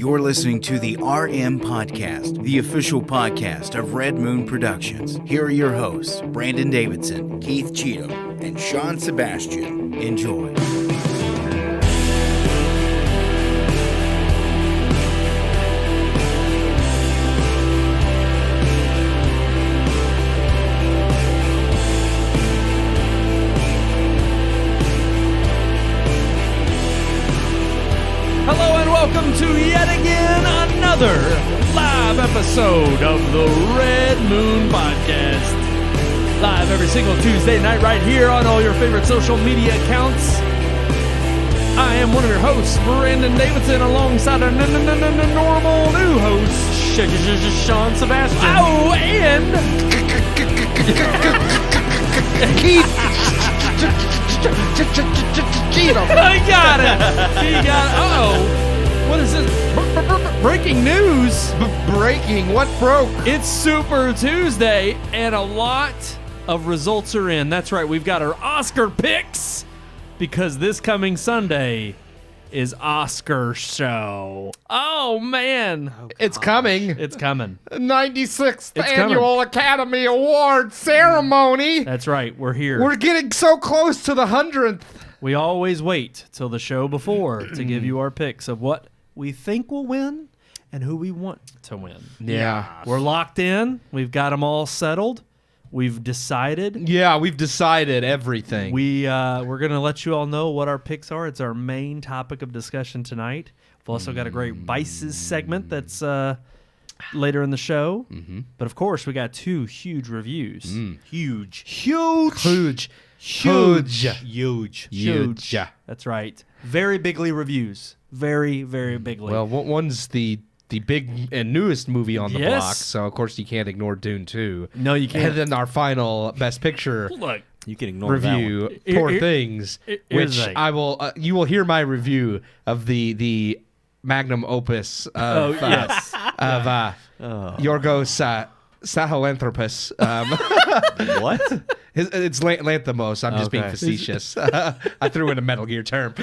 You're listening to the RMPodcast, the official podcast of Red Moon Productions. Here are your hosts, Brandon Davidson, Keith Cheatham, and Sean Sebastian. Enjoy. Welcome to yet again another live episode of the Red Moon Podcast. Live every single Tuesday night right here on all your favorite social media accounts. I am one of your hosts, Brandon Davidson, alongside our normal new host, Sean Sebastian. Oh, and... Keith! I got it! He got it. Uh-oh. What is this? Breaking news! Breaking? What broke? It's Super Tuesday, and a lot of results are in. That's right, we've got our Oscar picks, because this coming Sunday is Oscar show. Oh, man. It's coming. It's coming. 96th Annual Academy Award Ceremony. That's right, we're here. We're getting so close to the 100th. We always wait till the show before to give you our picks of what we think will win and who we want to win. Yeah. We're locked in. We've got them all settled. We've decided. Yeah, we've decided everything. We're going to let you all know what our picks are. It's our main topic of discussion tonight. We've also got a great Vices segment that's later in the show. Mm-hmm. But, of course, we got two huge reviews. Huge. That's right. Very bigly reviews. Very, very bigly. Well, one's the big and newest movie on the block, so of course you can't ignore Dune 2. No, you can't. And then our final Best Picture you can ignore review, that one. Poor Things, which I will. You will hear my review of the magnum opus of Yorgos Sahelanthropus. What? It's Lanthimos. I'm just being facetious. I threw in a Metal Gear term.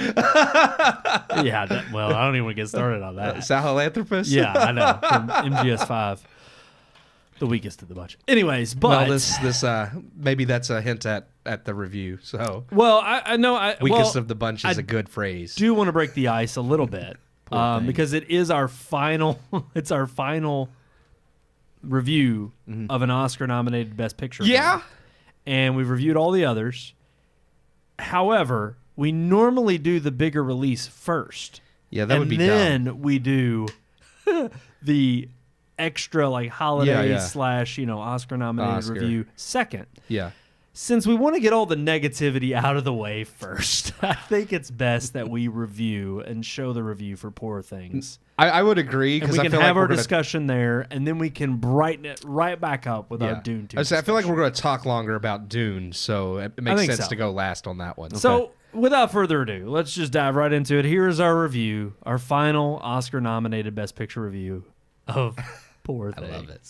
Yeah, well, I don't even want to get started on that. Sahelanthropus? Yeah, I know. From MGS5. The weakest of the bunch. Anyways, but... Well, this maybe that's a hint at the review. So, well, I know... Weakest of the bunch is a good phrase. I do want to break the ice a little bit. Because it is our final... It's our final review of an Oscar-nominated Best Picture. Yeah. Film. And we've reviewed all the others. However, we normally do the bigger release first. Yeah, that would be dumb. And then we do the extra holiday / Oscar-nominated review second. Yeah. Since we want to get all the negativity out of the way first, I think it's best that we review and show the review for Poor Things. I would agree, because we can have our discussion there, and then we can brighten it right back up with our Dune 2 I feel like we're going to talk longer about Dune, so it makes sense to go last on that one. So, without further ado, let's just dive right into it. Here's our review, our final Oscar-nominated Best Picture review of Poor Things. I love it.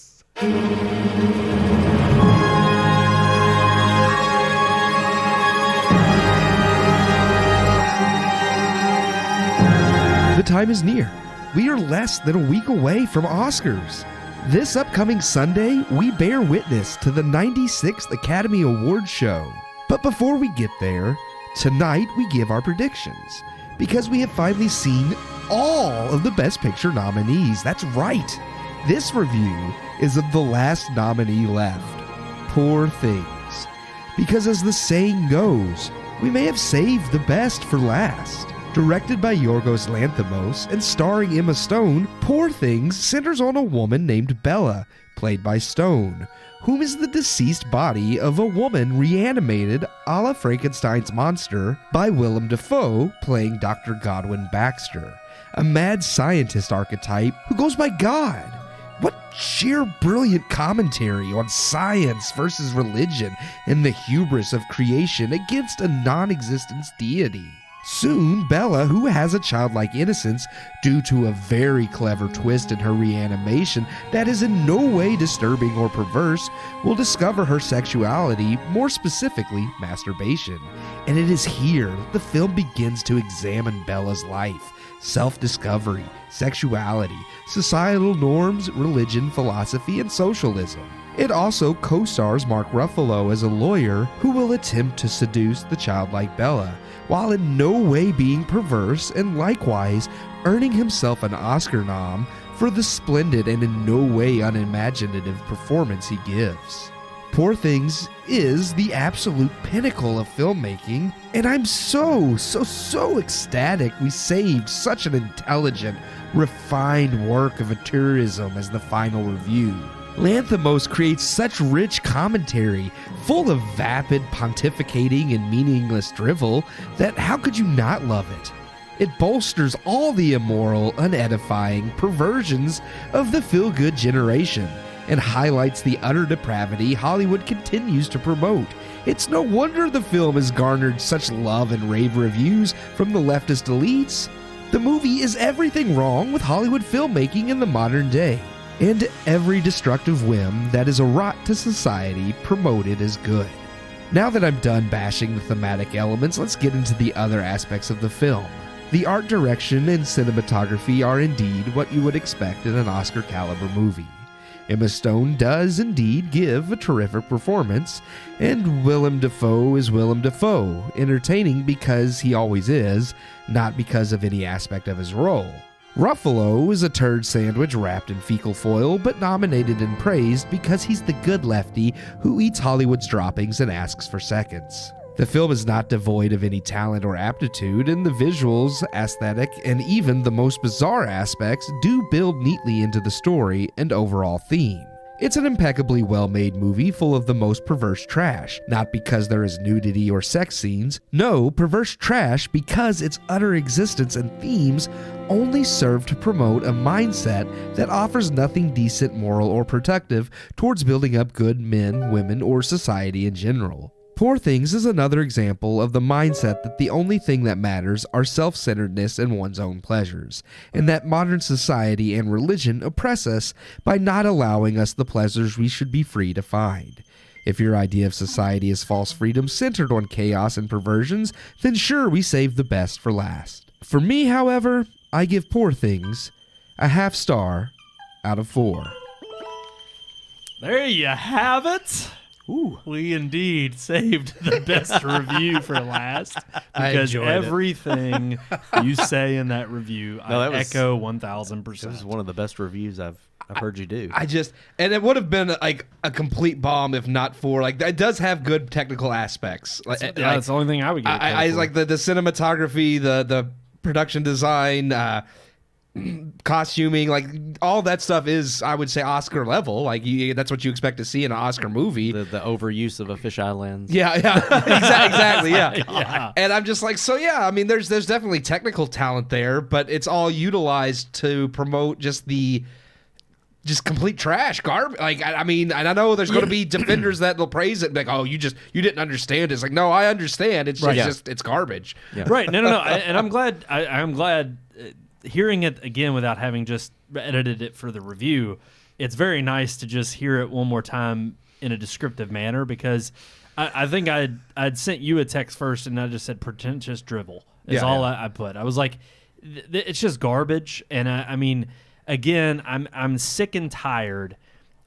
The time is near. We are less than a week away from Oscars. This upcoming Sunday, we bear witness to the 96th Academy Awards show. But before we get there, tonight we give our predictions, because we have finally seen all of the Best Picture nominees. That's right. This review is of the last nominee left, Poor Things. Because as the saying goes, we may have saved the best for last. Directed by Yorgos Lanthimos and starring Emma Stone, Poor Things centers on a woman named Bella, played by Stone, whom is the deceased body of a woman reanimated a la Frankenstein's monster by Willem Dafoe, playing Dr. Godwin Baxter, a mad scientist archetype who goes by God. What sheer brilliant commentary on science versus religion and the hubris of creation against a non-existent deity. Soon, Bella, who has a childlike innocence due to a very clever twist in her reanimation that is in no way disturbing or perverse, will discover her sexuality, more specifically, masturbation. And it is here that the film begins to examine Bella's life, self-discovery, sexuality, societal norms, religion, philosophy, and socialism. It also co-stars Mark Ruffalo as a lawyer who will attempt to seduce the childlike Bella, while in no way being perverse and likewise earning himself an Oscar nom for the splendid and in no way unimaginative performance he gives. Poor Things is the absolute pinnacle of filmmaking, and I'm so ecstatic we saved such an intelligent, refined work of tourism as the final review. Lanthimos creates such rich commentary, full of vapid pontificating and meaningless drivel, that how could you not love it? It bolsters all the immoral, unedifying perversions of the feel-good generation, and highlights the utter depravity Hollywood continues to promote. It's no wonder the film has garnered such love and rave reviews from the leftist elites. The movie is everything wrong with Hollywood filmmaking in the modern day, and every destructive whim that is a rot to society promoted as good. Now that I'm done bashing the thematic elements, let's get into the other aspects of the film. The art direction and cinematography are indeed what you would expect in an Oscar-caliber movie. Emma Stone does indeed give a terrific performance, and Willem Dafoe is Willem Dafoe, entertaining because he always is, not because of any aspect of his role. Ruffalo is a turd sandwich wrapped in fecal foil, but nominated and praised because he's the good lefty who eats Hollywood's droppings and asks for seconds. The film is not devoid of any talent or aptitude, and the visuals, aesthetic, and even the most bizarre aspects do build neatly into the story and overall theme. It's an impeccably well-made movie full of the most perverse trash, not because there is nudity or sex scenes. No, perverse trash because its utter existence and themes only serve to promote a mindset that offers nothing decent, moral, or productive towards building up good men, women, or society in general. Poor Things is another example of the mindset that the only thing that matters are self-centeredness and one's own pleasures, and that modern society and religion oppress us by not allowing us the pleasures we should be free to find. If your idea of society is false freedom centered on chaos and perversions, then sure, we save the best for last. For me, however, I give Poor Things a half star out of 4. There you have it. Ooh. We indeed saved the best review for last, because everything you say in that review, I echo 1,000%. It was one of the best reviews I've heard you do. And it would have been like a complete bomb if not for, like, it does have good technical aspects. That's the only thing I would give. I like the cinematography, the production design, costuming, like all that stuff is, I would say, Oscar level. Like that's what you expect to see in an Oscar movie. The overuse of a fisheye lens. Yeah, exactly, yeah. Yeah. And I'm just like, so yeah, I mean, there's definitely technical talent there, but it's all utilized to promote just complete trash, garbage. Like I mean, and I know there's going to be defenders that will praise it, like, oh, you didn't understand. It's like, no, I understand. It's just it's garbage. Yeah. Right? No. And I'm glad. I'm glad. Hearing it again without having just edited it for the review, it's very nice to just hear it one more time in a descriptive manner, because I think I'd sent you a text first and I just said pretentious drivel is all I put. I was like, it's just garbage. And I mean, again, I'm sick and tired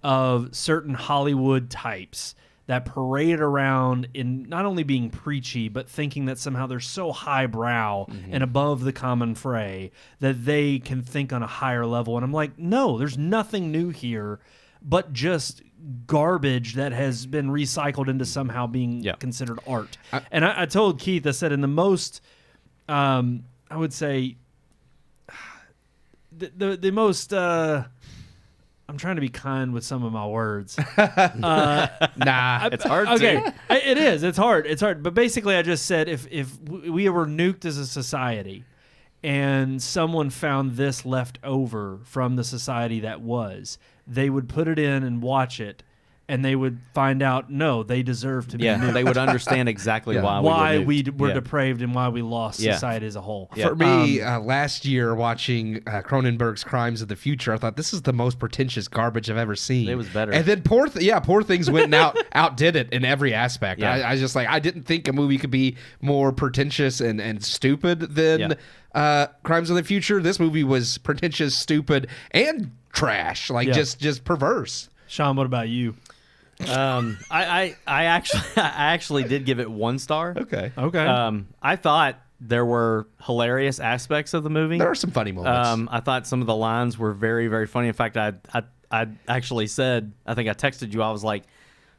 of certain Hollywood types that parade around in not only being preachy, but thinking that somehow they're so highbrow and above the common fray that they can think on a higher level. And I'm like, no, there's nothing new here but just garbage that has been recycled into somehow being considered art. And I told Keith, I said, in the most, I would say, the most... I'm trying to be kind with some of my words. It's hard to. It is. It's hard. But basically, I just said if we were nuked as a society and someone found this left over from the society that was, they would put it in and watch it and they would find out, no, they deserve to be nuked. They would understand exactly why we nuked. were depraved and why we lost society as a whole. For me, last year watching Cronenberg's Crimes of the Future, I thought this is the most pretentious garbage I've ever seen. It was better. And then Poor Things went and outdid it in every aspect. Yeah. I just I didn't think a movie could be more pretentious and stupid than Crimes of the Future. This movie was pretentious, stupid, and trash. Just perverse. Sean, what about you? I actually did give it 1 star. Okay. I thought there were hilarious aspects of the movie. There are some funny moments. I thought some of the lines were very, very funny. In fact, I actually said, I think I texted you, I was like,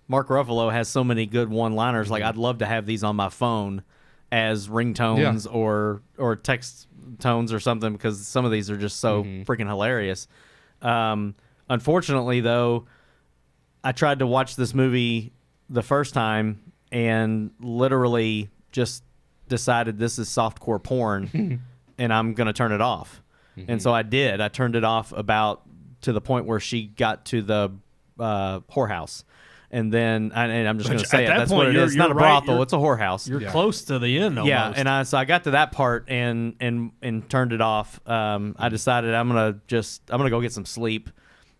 Mark Ruffalo has so many good one-liners. Like, I'd love to have these on my phone as ringtones or text tones or something, because some of these are just so freaking hilarious. Unfortunately, though, I tried to watch this movie the first time and literally just decided this is softcore porn and I'm going to turn it off. And so I did. I turned it off about to the point where she got to the whorehouse. And then, and I'm just going to say it, that that's point, what it is. It's not a brothel, it's a whorehouse. You're close to the end almost. Yeah, and so I got to that part and turned it off. I decided I'm gonna go get some sleep.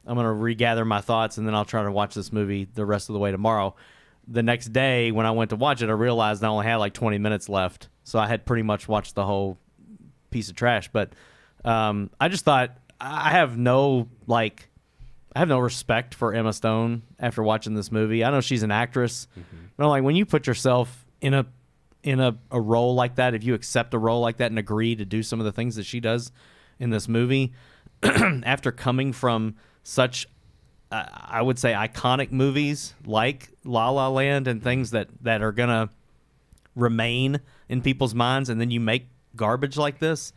I'm gonna regather my thoughts, and then I'll try to watch this movie the rest of the way tomorrow. The next day, when I went to watch it, I realized I only had like 20 minutes left, so I had pretty much watched the whole piece of trash. But I just thought I have no respect for Emma Stone after watching this movie. I know she's an actress, but like when you put yourself in a role like that, if you accept a role like that and agree to do some of the things that she does in this movie, after coming from such, I would say, iconic movies like La La Land and things that are gonna remain in people's minds, and then you make garbage like this,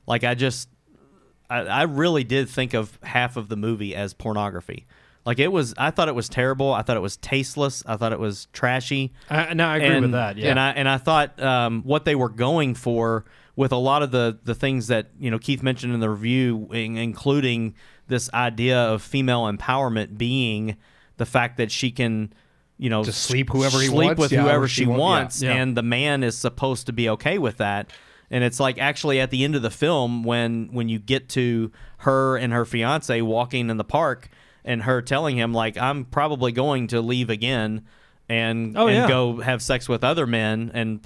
like I really did think of half of the movie as pornography. Like I thought it was terrible. I thought it was tasteless. I thought it was trashy. I agree with that. Yeah. And I thought what they were going for with a lot of the things that Keith mentioned in the review, including this idea of female empowerment being the fact that she can, just sleep whoever with whoever she wants, and the man is supposed to be okay with that. And it's like actually at the end of the film when you get to her and her fiance walking in the park and her telling him like, I'm probably going to leave again and go have sex with other men and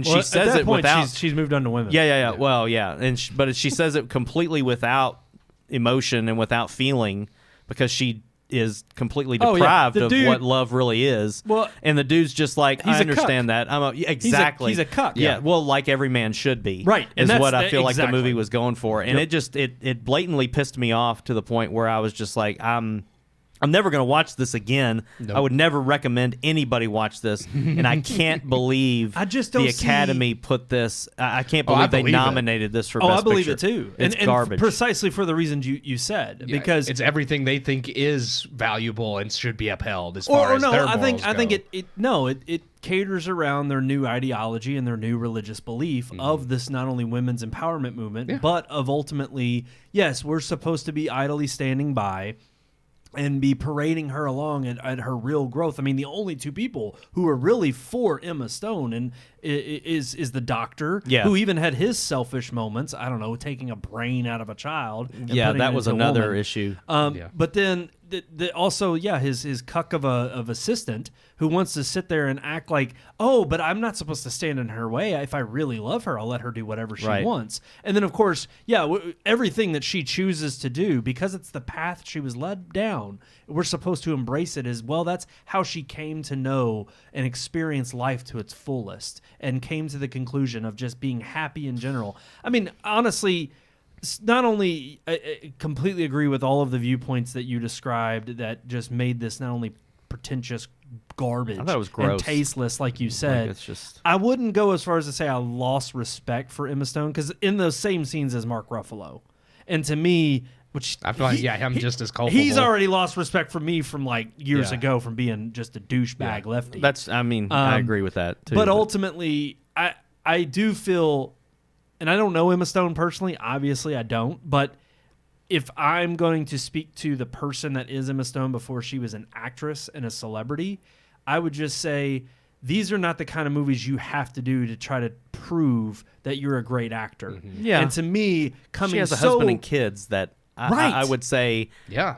she says at that it point, without she's moved on to women. Yeah. Well, yeah, but she says it completely without emotion and without feeling, because she is completely deprived of what love really is. Well, and the dude's just like, I understand that. Exactly. He's a cuck. Yeah. Well, like every man should be. Right. Is what I feel like the movie was going for. And it blatantly pissed me off to the point where I was just like, I'm never going to watch this again. Nope. I would never recommend anybody watch this. And I can't believe the Academy put this. I can't believe they nominated this for Best Picture. I believe it too. It's garbage. Precisely for the reasons you said. Because it's everything they think is valuable and should be upheld as far as their morals I think it caters around their new ideology and their new religious belief of this not only women's empowerment movement, but of ultimately, yes, we're supposed to be idly standing by and be parading her along at her real growth. I mean, the only two people who are really for Emma Stone and is the doctor, who even had his selfish moments. I don't know, taking a brain out of a child. Yeah, that was another issue. But then also, his cuck of assistant who wants to sit there and act like, oh, but I'm not supposed to stand in her way. If I really love her, I'll let her do whatever she wants. And then, of course, everything that she chooses to do, because it's the path she was led down, we're supposed to embrace it as, well, that's how she came to know and experience life to its fullest and came to the conclusion of just being happy in general. I mean, honestly, not only I completely agree with all of the viewpoints that you described that just made this not only pretentious garbage, I thought it was gross and tasteless, like you said. Like it's just... I wouldn't go as far as to say I lost respect for Emma Stone, because in those same scenes as Mark Ruffalo, and to me, which I feel like I'm just as culpable. He's already lost respect for me from like years ago from being just a douchebag lefty. I agree with that too. But ultimately, I do feel, and I don't know Emma Stone personally. Obviously, I don't. But if I'm going to speak to the person that is Emma Stone before she was an actress and a celebrity, I would just say these are not the kind of movies you have to do to try to prove that you're a great actor. Mm-hmm. Yeah. And to me, coming She has a so husband and kids that I would say, Yeah.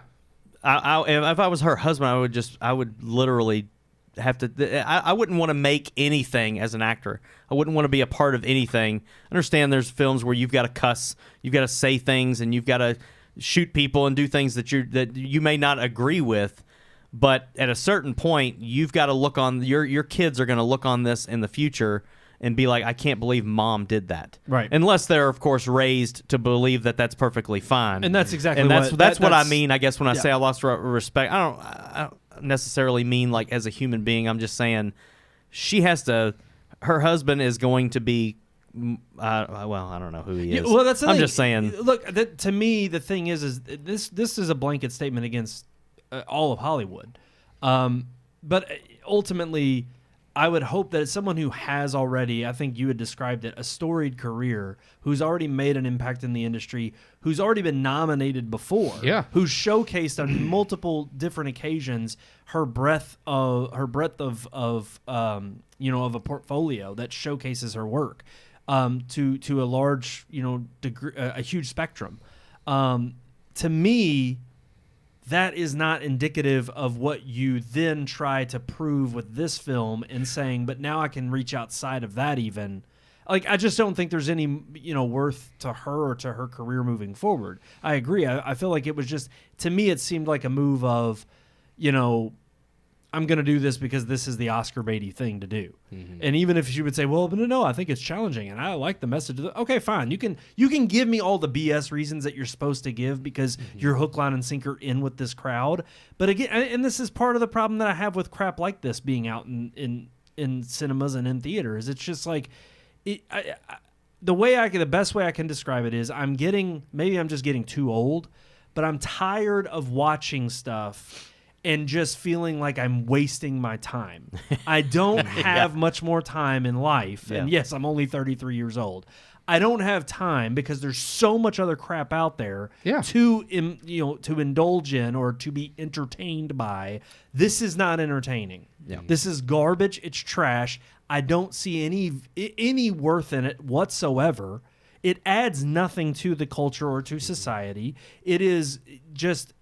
if I was her husband, I would literally have to. I wouldn't want to make anything as an actor. I wouldn't want to be a part of anything. I understand there's films where you've got to cuss, you've got to say things, and you've got to shoot people and do things that you may not agree with. But at a certain point, you've got to look on your kids are going to look on this in the future and be like, I can't believe mom did that. Right. Unless they're, of course, raised to believe that that's perfectly fine. And that's exactly that's what I that's- mean, I guess, when I say I lost respect. I don't necessarily mean like as a human being. I'm just saying she has to. Her husband is going to be. Well, I don't know who he is. Well, that's the I'm thing. just saying. Look, to me, the thing is this is a blanket statement against all of Hollywood. But ultimately, I would hope that it's someone who has already, I think you had described it, a storied career, who's already made an impact in the industry, who's already been nominated before, who's showcased on multiple different occasions her breadth of a portfolio that showcases her work to a large degree, a huge spectrum. To me, that is not indicative of what you then try to prove with this film in saying, but now I can reach outside of that even. Like, I just don't think there's any, worth to her or to her career moving forward. I agree. I feel like it was just, to me, it seemed like a move of, I'm going to do this because this is the Oscar baity thing to do. Mm-hmm. And even if she would say, well, no, I think it's challenging and I like the message. Okay, fine. You can give me all the BS reasons that you're supposed to give because you're hook, line, and sinker in with this crowd. But again, and this is part of the problem that I have with crap like this being out in cinemas and in theaters. It's just like, the best way I can describe it is maybe I'm just getting too old, but I'm tired of watching stuff and just feeling like I'm wasting my time. I don't have much more time in life. Yeah. And yes, I'm only 33 years old. I don't have time because there's so much other crap out there to indulge in or to be entertained by. This is not entertaining. Yeah. This is garbage. It's trash. I don't see any worth in it whatsoever. It adds nothing to the culture or to society. It is just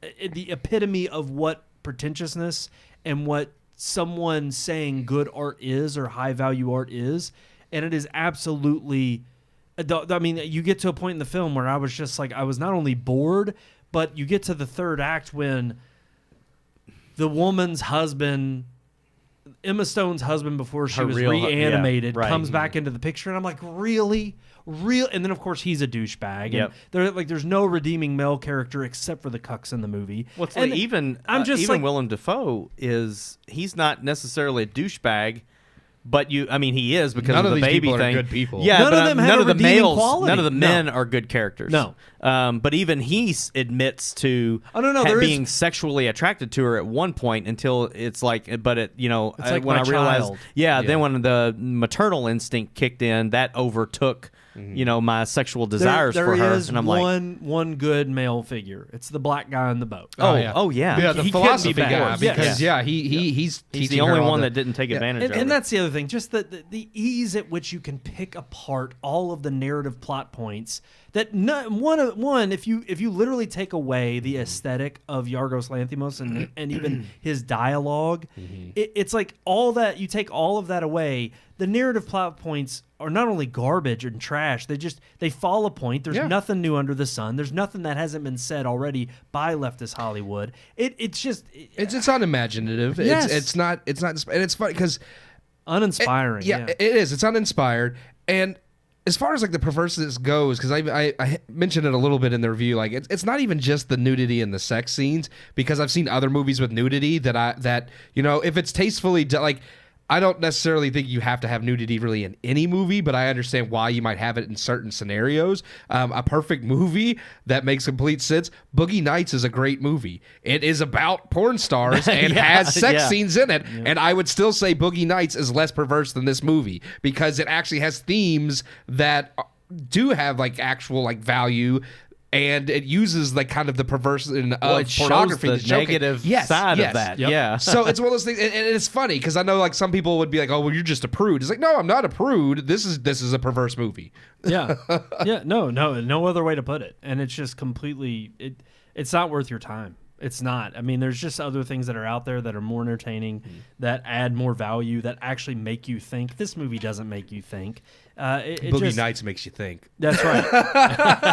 the epitome of what pretentiousness and what someone saying good art is or high value art is. And it is absolutely, you get to a point in the film where I was just like, I was not only bored, but you get to the third act when the woman's husband, Emma Stone's husband before she was reanimated, comes back into the picture. And I'm like, really? And then, of course, he's a douchebag. Yep. And there's no redeeming male character except for the cucks in the movie. Well, even Willem Dafoe he's not necessarily a douchebag. But he is because none of the baby people thing. Are good people. Yeah, none of them have none of the males, quality. none of the men are good characters. No, but even he admits to being sexually attracted to her at one point until it's like, but it it's like when I realized, child. Then when the maternal instinct kicked in, that overtook. My sexual desires for her, and I'm one good male figure. It's the black guy in the boat. Yeah, the philosophy guy. Because he's the only one that didn't take advantage of it. And that's the other thing, just the ease at which you can pick apart all of the narrative plot points. That if you literally take away the aesthetic of Yorgos Lanthimos and even his dialogue, it's like all that, you take all of that away. The narrative plot points are not only garbage and trash, they fall a point. There's nothing new under the sun. There's nothing that hasn't been said already by leftist Hollywood. It's unimaginative. Yes. It's not, and it's funny because uninspiring. It is. It's uninspired. And as far as like the perverseness goes, because I mentioned it a little bit in the review, like it's not even just the nudity and the sex scenes, because I've seen other movies with nudity that if it's tastefully like. I don't necessarily think you have to have nudity really in any movie, but I understand why you might have it in certain scenarios. A perfect movie that makes complete sense. Boogie Nights is a great movie. It is about porn stars and has sex scenes in it. Yeah. And I would still say Boogie Nights is less perverse than this movie because it actually has themes that do have like actual like value and it uses like kind of the perversion of Well, it shows pornography the to showcase- negative Yes, side yes. of that. Yep. Yeah. So it's one of those things, and it's funny because I know like some people would be like, "Oh, well, you're just a prude." It's like, no, I'm not a prude. This is a perverse movie. Yeah. No other way to put it. And it's just completely it's not worth your time. It's not. I mean, there's just other things that are out there that are more entertaining, that add more value, that actually make you think. This movie doesn't make you think. Boogie Nights makes you think. That's right.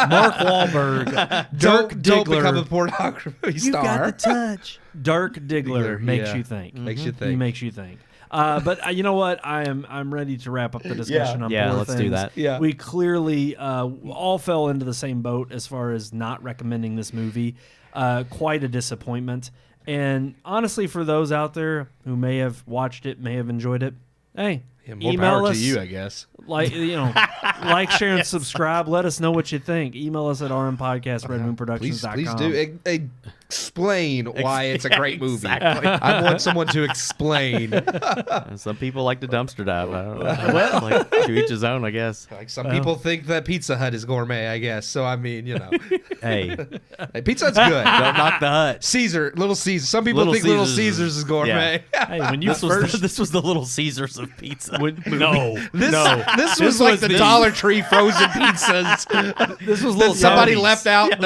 Mark Wahlberg, Dirk Don't become a Diggler. pornography star. touch. Dirk Diggler makes yeah. you think. Makes you He think. makes you think. But you know what? I'm ready to wrap up the discussion on Yeah, Poor let's do Things. that. Yeah. We clearly all fell into the same boat as far as not recommending this movie. Quite a disappointment. And honestly, for those out there who may have watched it, may have enjoyed it, hey, More email power us. to you, I guess. Like, share, and subscribe. Let us know what you think. Email us at RMPodcast, RedMoonProductions.com. Please do. Explain why it's a great movie. I want someone to explain. Some people like to dumpster dive. I don't know. Well, like, to each his own, I guess. Like some people think that Pizza Hut is gourmet, I guess. So I mean, Hey, Hey, Pizza Hut's good. don't knock the hut. Little Caesar. Some people Little think Little Caesars Caesars is gourmet. Hey, when you This was the Little Caesars of pizza. This was like the Dollar Tree frozen pizzas This was that Little somebody Tony's. left out.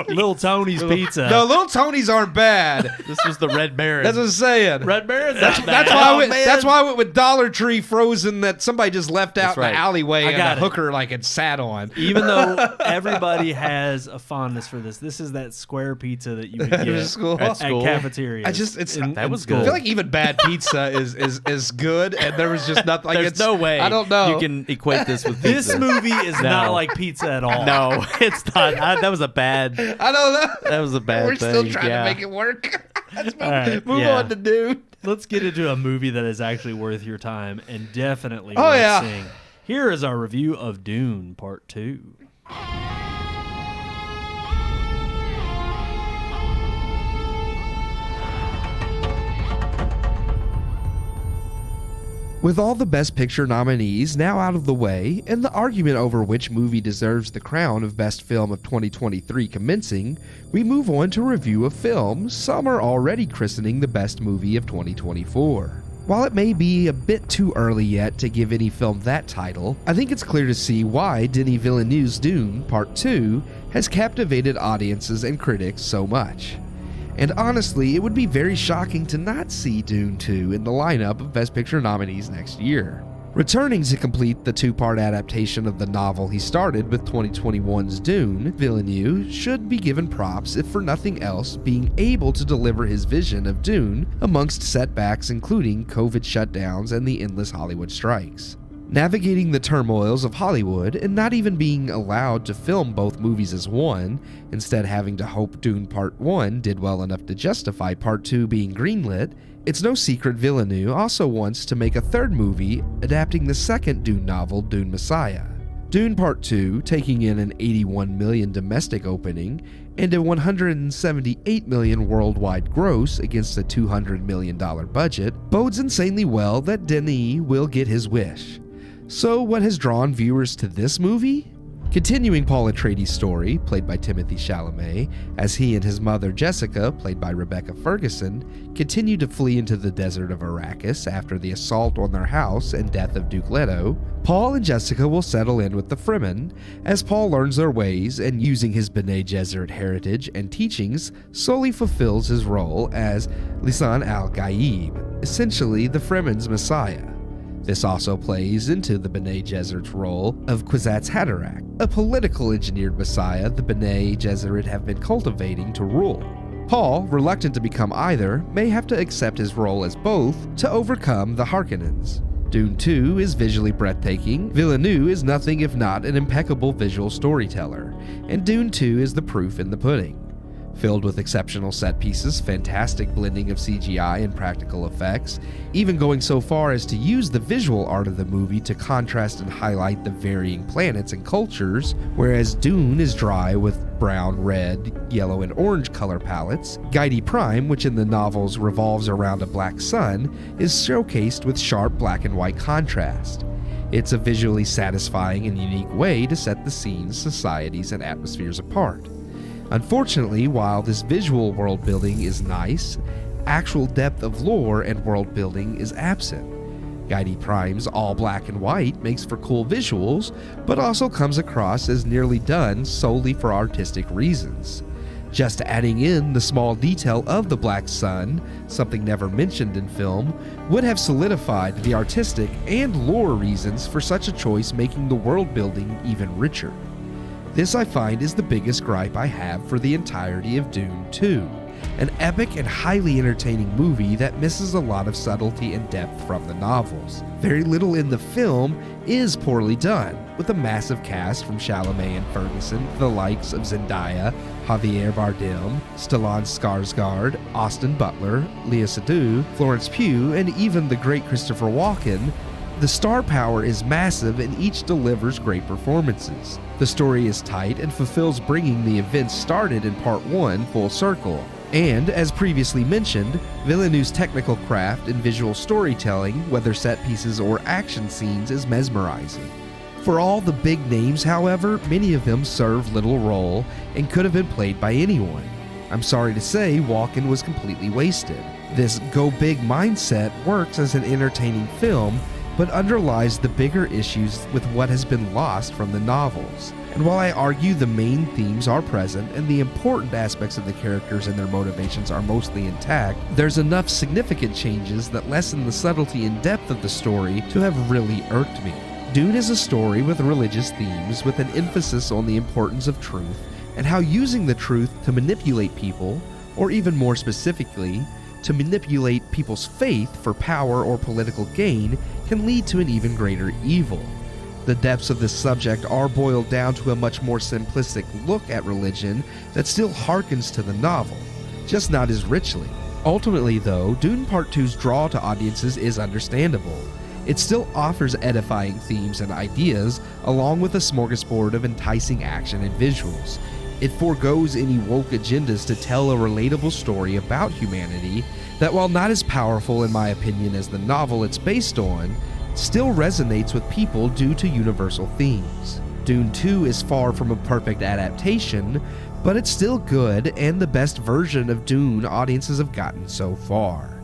Little Tony's Pizza. No, Little Tony's aren't bad. This was the Red Baron. That's what I'm saying. Red Baron's not bad. That's why I went. That's why I went with Dollar Tree frozen that somebody just left out That's in right. the alleyway I and got a it. hooker like it sat on. Even though everybody has a fondness for this is that square pizza that you would get School. at school. cafeterias. That was I good. feel like even bad pizza is good, and there was just nothing. Like There's no way. I don't know. You can equate this with pizza. This movie is not like pizza at all. No, it's not. That was a bad. I don't know. That was a bad We're thing. still trying yeah. to make it work. Let's move, right. move Yeah. on to Dune. Let's get into a movie that is actually worth your time and definitely Oh, worth yeah. seeing. Here is our review of Dune Part 2. With all the Best Picture nominees now out of the way, and the argument over which movie deserves the crown of Best Film of 2023 commencing, we move on to a review of films some are already christening the best movie of 2024. While it may be a bit too early yet to give any film that title, I think it's clear to see why Denis Villeneuve's Dune Part 2 has captivated audiences and critics so much. And honestly, it would be very shocking to not see Dune 2 in the lineup of Best Picture nominees next year. Returning to complete the two-part adaptation of the novel he started with 2021's Dune, Villeneuve should be given props if for nothing else being able to deliver his vision of Dune amongst setbacks including COVID shutdowns and the endless Hollywood strikes. Navigating the turmoils of Hollywood and not even being allowed to film both movies as one, instead having to hope Dune Part 1 did well enough to justify Part 2 being greenlit, it's no secret Villeneuve also wants to make a third movie adapting the second Dune novel, Dune Messiah. Dune Part 2, taking in an $81 million domestic opening and a $178 million worldwide gross against a $200 million budget, bodes insanely well that Denis will get his wish. So what has drawn viewers to this movie? Continuing Paul Atreides' story, played by Timothée Chalamet, as he and his mother Jessica, played by Rebecca Ferguson, continue to flee into the desert of Arrakis after the assault on their house and death of Duke Leto, Paul and Jessica will settle in with the Fremen, as Paul learns their ways and using his Bene Gesserit heritage and teachings solely fulfills his role as Lisan al-Gaib, essentially the Fremen's messiah. This also plays into the Bene Gesserit's role of Kwisatz Haderach, a political engineered messiah the Bene Gesserit have been cultivating to rule. Paul, reluctant to become either, may have to accept his role as both to overcome the Harkonnens. Dune 2 is visually breathtaking, Villeneuve is nothing if not an impeccable visual storyteller, and Dune 2 is the proof in the pudding. Filled with exceptional set pieces, fantastic blending of CGI and practical effects, even going so far as to use the visual art of the movie to contrast and highlight the varying planets and cultures, whereas Dune is dry with brown, red, yellow, and orange color palettes. Giedi Prime, which in the novels revolves around a black sun, is showcased with sharp black and white contrast. It's a visually satisfying and unique way to set the scenes, societies, and atmospheres apart. Unfortunately, while this visual world building is nice, actual depth of lore and world building is absent. Giedi Prime's all black and white makes for cool visuals, but also comes across as nearly done solely for artistic reasons. Just adding in the small detail of the black sun, something never mentioned in film, would have solidified the artistic and lore reasons for such a choice, making the world building even richer. This, I find, is the biggest gripe I have for the entirety of Dune 2, an epic and highly entertaining movie that misses a lot of subtlety and depth from the novels. Very little in the film is poorly done, with a massive cast from Chalamet and Ferguson, the likes of Zendaya, Javier Bardem, Stellan Skarsgård, Austin Butler, Léa Seydoux, Florence Pugh, and even the great Christopher Walken. The star power is massive and each delivers great performances. The story is tight and fulfills bringing the events started in Part 1 full circle. And, as previously mentioned, Villeneuve's technical craft in visual storytelling, whether set pieces or action scenes, is mesmerizing. For all the big names, however, many of them serve little role and could have been played by anyone. I'm sorry to say, Walken was completely wasted. This go big mindset works as an entertaining film, but underlies the bigger issues with what has been lost from the novels. And while I argue the main themes are present and the important aspects of the characters and their motivations are mostly intact, there's enough significant changes that lessen the subtlety and depth of the story to have really irked me. Dune is a story with religious themes, with an emphasis on the importance of truth and how using the truth to manipulate people, or even more specifically, to manipulate people's faith for power or political gain, can lead to an even greater evil. The depths of this subject are boiled down to a much more simplistic look at religion that still harkens to the novel, just not as richly. Ultimately, though, Dune Part 2's draw to audiences is understandable. It still offers edifying themes and ideas, along with a smorgasbord of enticing action and visuals. It forgoes any woke agendas to tell a relatable story about humanity that, while not as powerful in my opinion as the novel it's based on, still resonates with people due to universal themes. Dune 2 is far from a perfect adaptation, but it's still good and the best version of Dune audiences have gotten so far.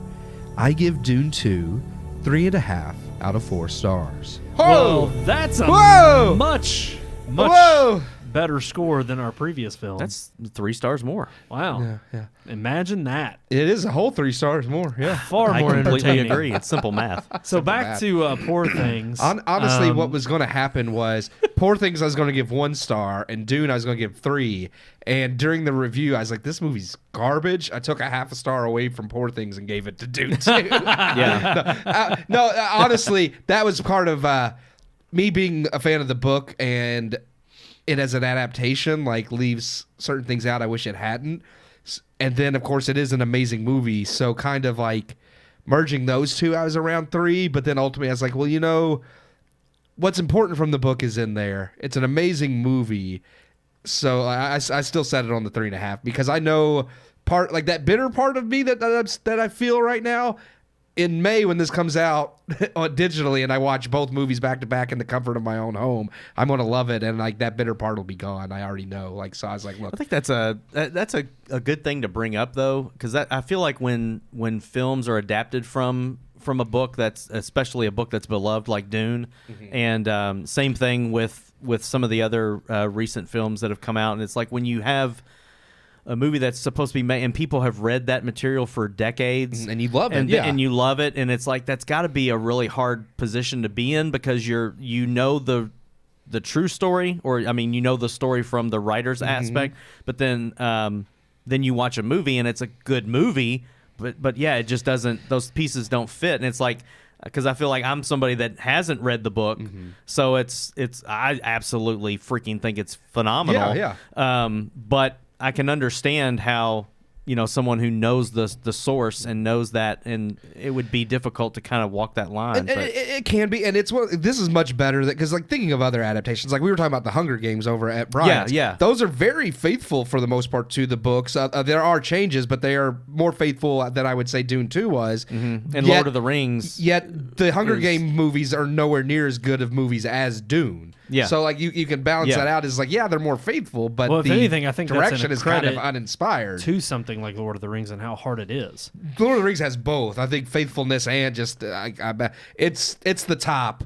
I give Dune 2 3.5 out of 4 stars. Well, that's a Whoa! much Whoa! better score than our previous film. That's 3 stars more. Wow. Yeah. Imagine that. It is a whole 3 stars more, yeah. Far I more completely entertaining. agree. It's simple math. So back to Poor Things. Honestly, what was going to happen was Poor Things I was going to give 1 star, and Dune I was going to give 3. And during the review, I was like, this movie's garbage. I took a half a star away from Poor Things and gave it to Dune 2. Yeah. Honestly, that was part of me being a fan of the book, and it as an adaptation like leaves certain things out I wish it hadn't. And then, of course, it is an amazing movie. So kind of like merging those two, I was around 3. But then ultimately I was like, well, you know, what's important from the book is in there. It's an amazing movie. So I still set it on the 3.5 because I know part like that bitter part of me that I feel right now. In May, when this comes out digitally and I watch both movies back to back in the comfort of my own home, I'm going to love it. And like that bitter part will be gone. I already know. Like, so I was like, look, I think that's a good thing to bring up though, because I feel like when films are adapted from a book, that's especially a book that's beloved like Dune, and same thing with some of the other recent films that have come out, and it's like when you have a movie that's supposed to be made and people have read that material for decades and you love it, and you love it, and it's like that's got to be a really hard position to be in because you know the true story, or I mean you know the story from the writer's aspect, but then you watch a movie and it's a good movie, but yeah, it just doesn't, those pieces don't fit, and it's like, because I feel like I'm somebody that hasn't read the book, so it's I absolutely freaking think it's phenomenal. Yeah. But I can understand how, someone who knows the source and knows that, and it would be difficult to kind of walk that line. It can be, and this is much better because thinking of other adaptations, like we were talking about the Hunger Games over at Brian's. Yeah. Those are very faithful for the most part to the books. There are changes, but they are more faithful than I would say Dune 2 was. Mm-hmm. And Lord of the Rings. Yet the Hunger Game movies are nowhere near as good of movies as Dune. Yeah. So like you can balance that out as like, they're more faithful, but if anything, I think direction that's is kind of uninspired. To something like Lord of the Rings and how hard it is. Lord of the Rings has both. I think faithfulness and just it's the top.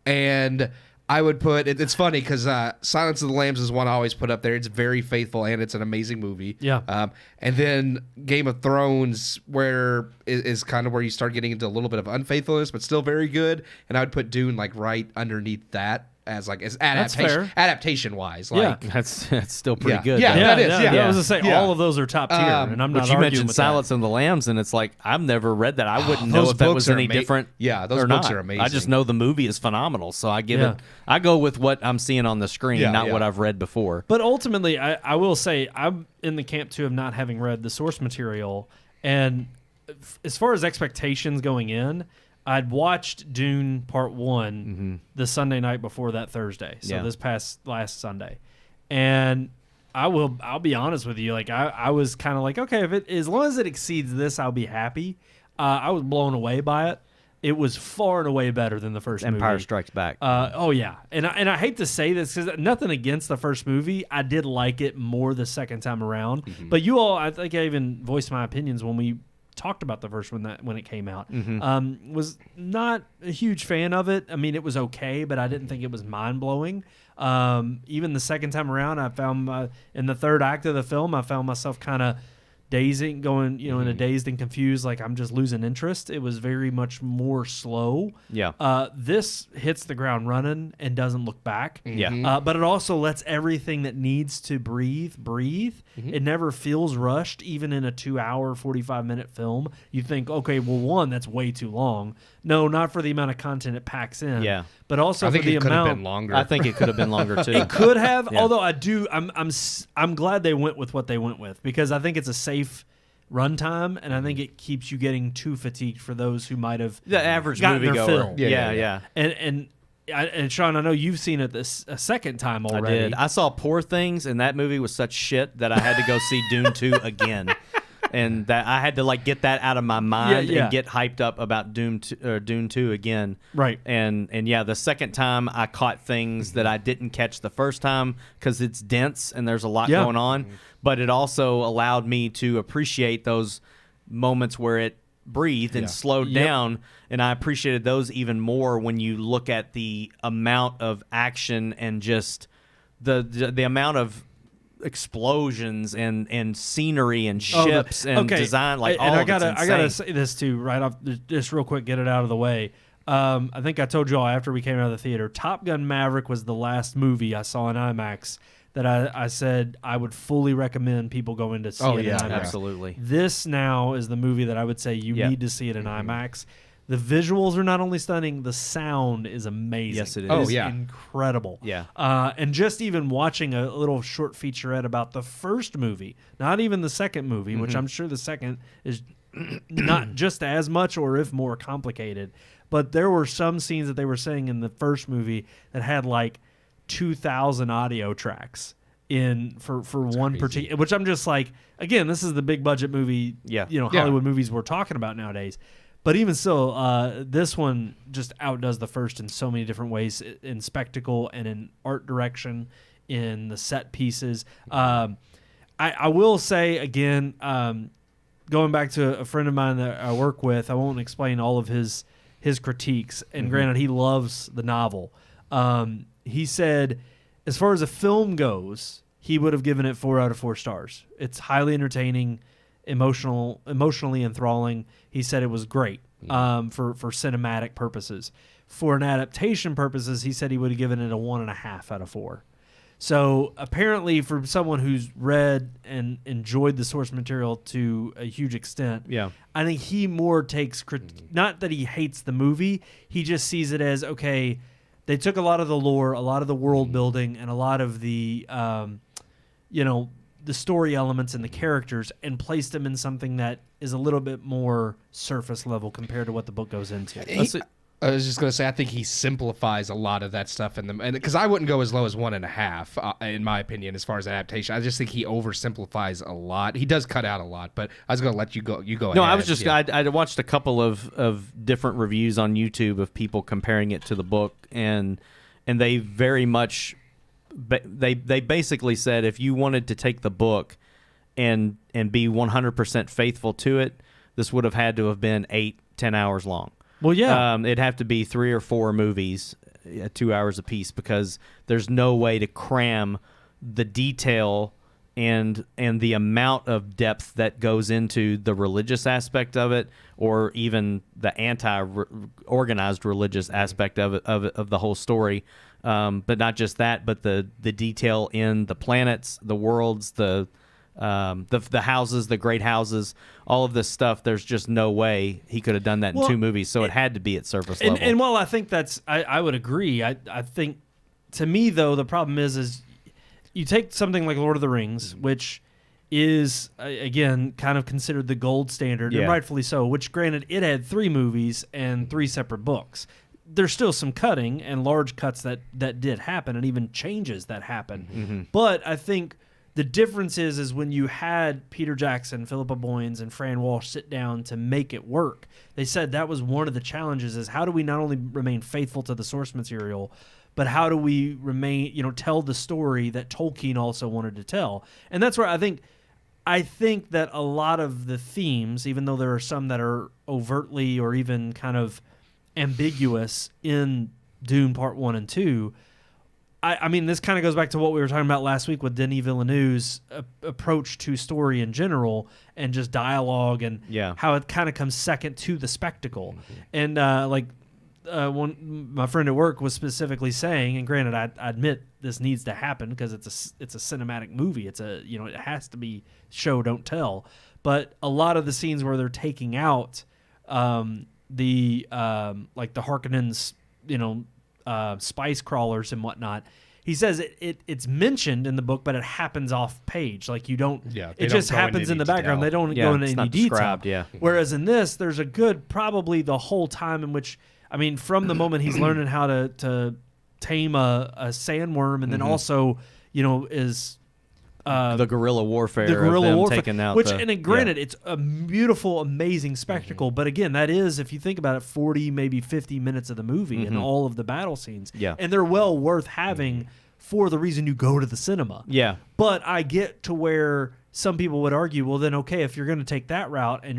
And I would put it's funny because Silence of the Lambs is one I always put up there. It's very faithful and it's an amazing movie. Yeah. And then Game of Thrones, where is kind of where you start getting into a little bit of unfaithfulness, but still very good. And I would put Dune like right underneath that. As adaptation wise, like that's still pretty good. Yeah, that is. Yeah, I was gonna say all of those are top tier, and I'm not but you arguing mentioned with Silence that. of the Lambs, and it's like I've never read that. I wouldn't know if that was any different. Yeah, those books are amazing. I just know the movie is phenomenal, so I give it. I go with what I'm seeing on the screen, not what I've read before. But ultimately, I will say I'm in the camp too of not having read the source material, and as far as expectations going in. I'd watched Dune Part 1 the Sunday night before that Thursday, so this last Sunday, and I'll be honest with you, like I was kind of like, okay, as long as it exceeds this, I'll be happy. I was blown away by it. It was far and away better than the first movie. Empire Strikes Back. Oh yeah, and I hate to say this because nothing against the first movie, I did like it more the second time around. But you all, I think I even voiced my opinions when we talked about the first one when it came out. Was not a huge fan of it. I mean, it was okay, but I didn't think it was mind-blowing. Even the second time around, I found in the third act of the film, I found myself kind of going, in a dazed and confused, like I'm just losing interest. It was very much more slow. Yeah. This hits the ground running and doesn't look back. Yeah. But it also lets everything that needs to breathe. It never feels rushed, even in a 2-hour, 45-minute film. You think, okay, well, one, that's way too long. No, not for the amount of content it packs in. Yeah. But also I think for the it could amount. have been longer. I think it could have been longer too. It could have, Yeah. although I'm glad they went with what they went with because I think it's a safe runtime, and I think it keeps you getting too fatigued for those who might have The average gotten their moviegoer. fill. Yeah. And Sean, I know you've seen it a second time already. I did. I saw Poor Things, and that movie was such shit that I had to go see Dune 2 again. And that I had to get that out of my mind and get hyped up about Dune 2 again. Right. And the second time I caught things that I didn't catch the first time because it's dense and there's a lot going on. But it also allowed me to appreciate those moments where it breathed and slowed down, and I appreciated those even more when you look at the amount of action and just the amount of explosions and scenery and ships and design, like all of it's insane. I gotta say this too, right off, just real quick, get it out of the way. I think I told you all after we came out of the theater, Top Gun Maverick was the last movie I saw in IMAX that I said I would fully recommend people go in to see it in IMAX. Absolutely. This now is the movie that I would say you need to see it in IMAX. The visuals are not only stunning, the sound is amazing. Yes, it is. It is incredible. Yeah. And just even watching a little short featurette about the first movie, not even the second movie, which I'm sure the second is not just as much or if more complicated, but there were some scenes that they were saying in the first movie that had 2,000 audio tracks for one particular, which I'm just like, again, this is the big budget movie, Hollywood movies we're talking about nowadays. But even still, this one just outdoes the first in so many different ways, in spectacle and in art direction, in the set pieces. I will say, again, going back to a friend of mine that I work with, I won't explain all of his critiques. And granted, he loves the novel. He said, as far as a film goes, he would have given it 4 out of 4 stars. It's highly entertaining, emotionally enthralling. He said it was great for cinematic purposes. For an adaptation purposes, he said he would have given it a 1.5 out of 4. So apparently, for someone who's read and enjoyed the source material to a huge extent, I think he more takes not that he hates the movie, he just sees it as, okay, they took a lot of the lore, a lot of the world building, and a lot of the the story elements and the characters and placed them in something that is a little bit more surface level compared to what the book goes into. I was just going to say, I think he simplifies a lot of that stuff in them, and because I wouldn't go as low as 1.5, in my opinion, as far as adaptation. I just think he oversimplifies a lot. He does cut out a lot, but I was going to let you go. You go. No, ahead. I was just I watched a couple of different reviews on YouTube of people comparing it to the book, and they very much they basically said if you wanted to take the book and be 100% faithful to it, this would have had to have been 8-10 hours long. Well, yeah. It'd have to be 3 or 4 movies, 2 hours apiece, because there's no way to cram the detail and the amount of depth that goes into the religious aspect of it, or even the anti-organized religious aspect of the whole story. But not just that, but the detail in the planets, the worlds, the houses, the great houses, all of this stuff. There's just no way he could have done that in 2 movies, so it had to be at surface level. And while I think I would agree. I think, to me though, the problem is you take something like Lord of the Rings, which is again kind of considered the gold standard, and rightfully so. Which, granted, it had 3 movies and 3 separate books. There's still some cutting and large cuts that did happen, and even changes that happened. Mm-hmm. But I think the difference is when you had Peter Jackson, Philippa Boyens, and Fran Walsh sit down to make it work, they said that was one of the challenges, is how do we not only remain faithful to the source material, but how do we tell the story that Tolkien also wanted to tell? And that's where I think that a lot of the themes, even though there are some that are overtly or even kind of ambiguous in Dune Part 1 and 2, I mean, this kind of goes back to what we were talking about last week with Denis Villeneuve's approach to story in general, and just dialogue, and how it kind of comes second to the spectacle. Mm-hmm. And my friend at work was specifically saying, and granted, I admit this needs to happen because it's a cinematic movie. It's it has to be show, don't tell. But a lot of the scenes where they're taking out the Harkonnens, spice crawlers and whatnot, he says it's mentioned in the book, but it happens off page. Like, you don't. Yeah, it just happens in the background. They don't go into any detail. Yeah. Whereas in this, there's a good, probably the whole time in which, I mean, from the moment he's learning how to tame a sandworm, and then also, is. The guerrilla warfare of them taking out granted, it's a beautiful, amazing spectacle, but again, that is, if you think about it, 40, maybe 50 minutes of the movie and all of the battle scenes. Yeah. And they're well worth having for the reason you go to the cinema. Yeah. But I get to where some people would argue, well, then, okay, if you're going to take that route and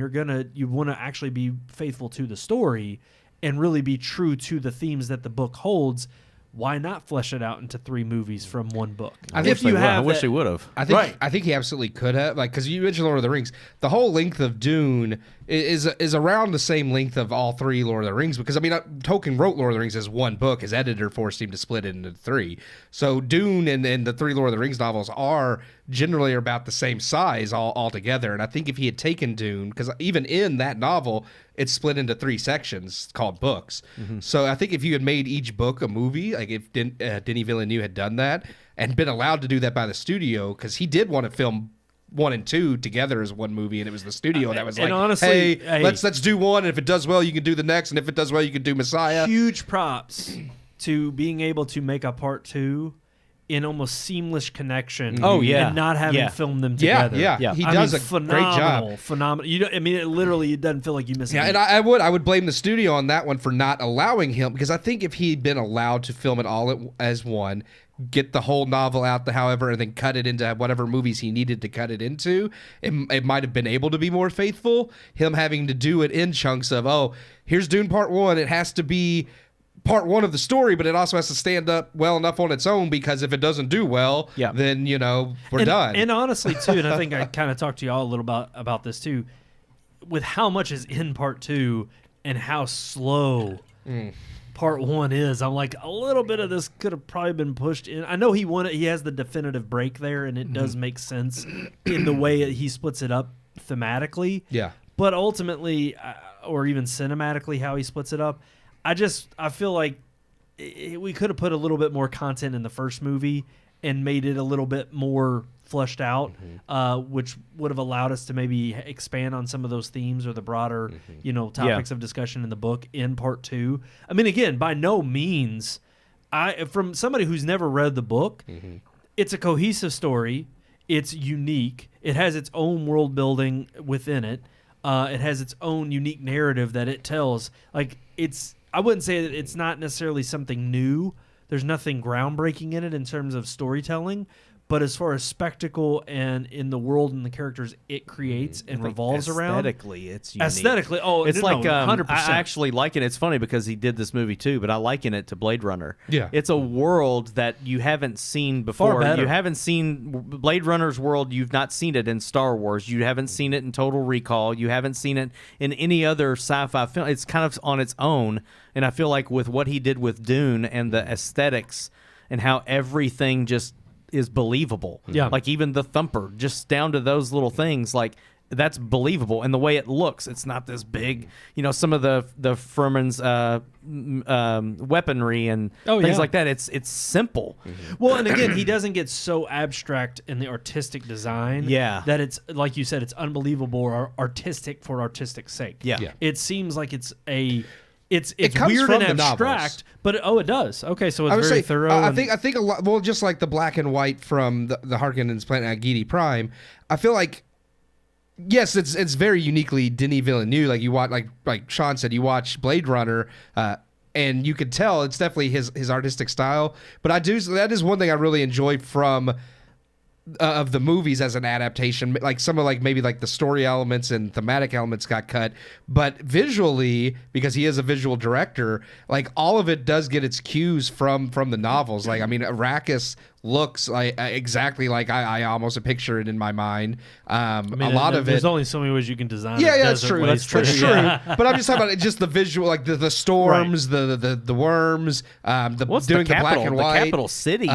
you want to actually be faithful to the story and really be true to the themes that the book holds, why not flesh it out into 3 movies from 1 book? I wish they would have. I think he absolutely could have. Like, because you mentioned Lord of the Rings, the whole length of Dune is around the same length of all 3 Lord of the Rings. Because, I mean, Tolkien wrote Lord of the Rings as 1 book. His editor forced him to split it into 3. So Dune and the 3 Lord of the Rings novels are generally about the same size all together. And I think if he had taken Dune, because even in that novel, it's split into 3 sections called books. Mm-hmm. So I think if you had made each book a movie, like if Denis Villeneuve had done that and been allowed to do that by the studio, because he did want to film 1 and 2 together as 1 movie, and it was the studio that was like, honestly, hey, let's do 1, and if it does well, you can do the next, and if it does well, you can do Messiah. Huge props to being able to make a part 2 in almost seamless connection. Oh, yeah. And not having filmed them together. Yeah. He does a great job. Phenomenal. It doesn't feel like you missed it. And I would blame the studio on that one for not allowing him, because I think if he'd been allowed to film it all as 1, get the whole novel out however, and then cut it into whatever movies he needed to cut it into, it might have been able to be more faithful. Him having to do it in chunks of, here's Dune Part 1, it has to be part 1 of the story, but it also has to stand up well enough on its own, because if it doesn't do well, then we're done. And honestly too, and I think I kind of talked to y'all a little about this too, with how much is in part 2 and how slow part 1 is, I'm like, a little bit of this could have probably been pushed in. I know he has the definitive break there, and it does make sense in the way he splits it up thematically. Yeah. But ultimately, or even cinematically, how he splits it up, I feel like we could have put a little bit more content in the first movie and made it a little bit more fleshed out, which would have allowed us to maybe expand on some of those themes or the broader, topics of discussion in the book in part 2. I mean, again, by no means, from somebody who's never read the book, it's a cohesive story. It's unique. It has its own world building within it. It has its own unique narrative that it tells. Like, I wouldn't say that it's not necessarily something new. There's nothing groundbreaking in it in terms of storytelling. But as far as spectacle and in the world and the characters it creates and revolves around, aesthetically, it's unique. Aesthetically, it's like 100%. I actually liken it. It's funny because he did this movie too, but I liken it to Blade Runner. Yeah, it's a world that you haven't seen before. Far better. You haven't seen Blade Runner's world. You've not seen it in Star Wars. You haven't seen it in Total Recall. You haven't seen it in any other sci-fi film. It's kind of on its own, and I feel like with what he did with Dune and the aesthetics and how everything just is believable. Yeah. Like even the thumper, just down to those little things, like that's believable. And the way it looks, it's not this big, some of the Furman's weaponry and things like that. It's simple. Well, and again, he doesn't get so abstract in the artistic design that it's, like you said, it's unbelievable or artistic for artistic sake. Yeah. It seems like it's It's comes weird from and the abstract, but it does. Okay, so I would it's very say, thorough. I think a lot. Well, just like the black and white from the Harkonnen's Planet Agiti Prime, I feel like yes, it's very uniquely Denis Villeneuve. Like you watch, like Sean said, you watch Blade Runner, and you could tell it's definitely his artistic style. But that is one thing I really enjoy from. Of the movies as an adaptation, like some of maybe the story elements and thematic elements got cut, but visually, because he is a visual director, like all of it does get its cues from the novels. Like, I mean, Arrakis looks like exactly like I almost picture it in my mind. A lot of it. There's only so many ways you can design. Yeah, that's true. That's true. Yeah. But I'm just talking about just the visual, like the storms, the worms, What's doing the capital? black and white. The capital city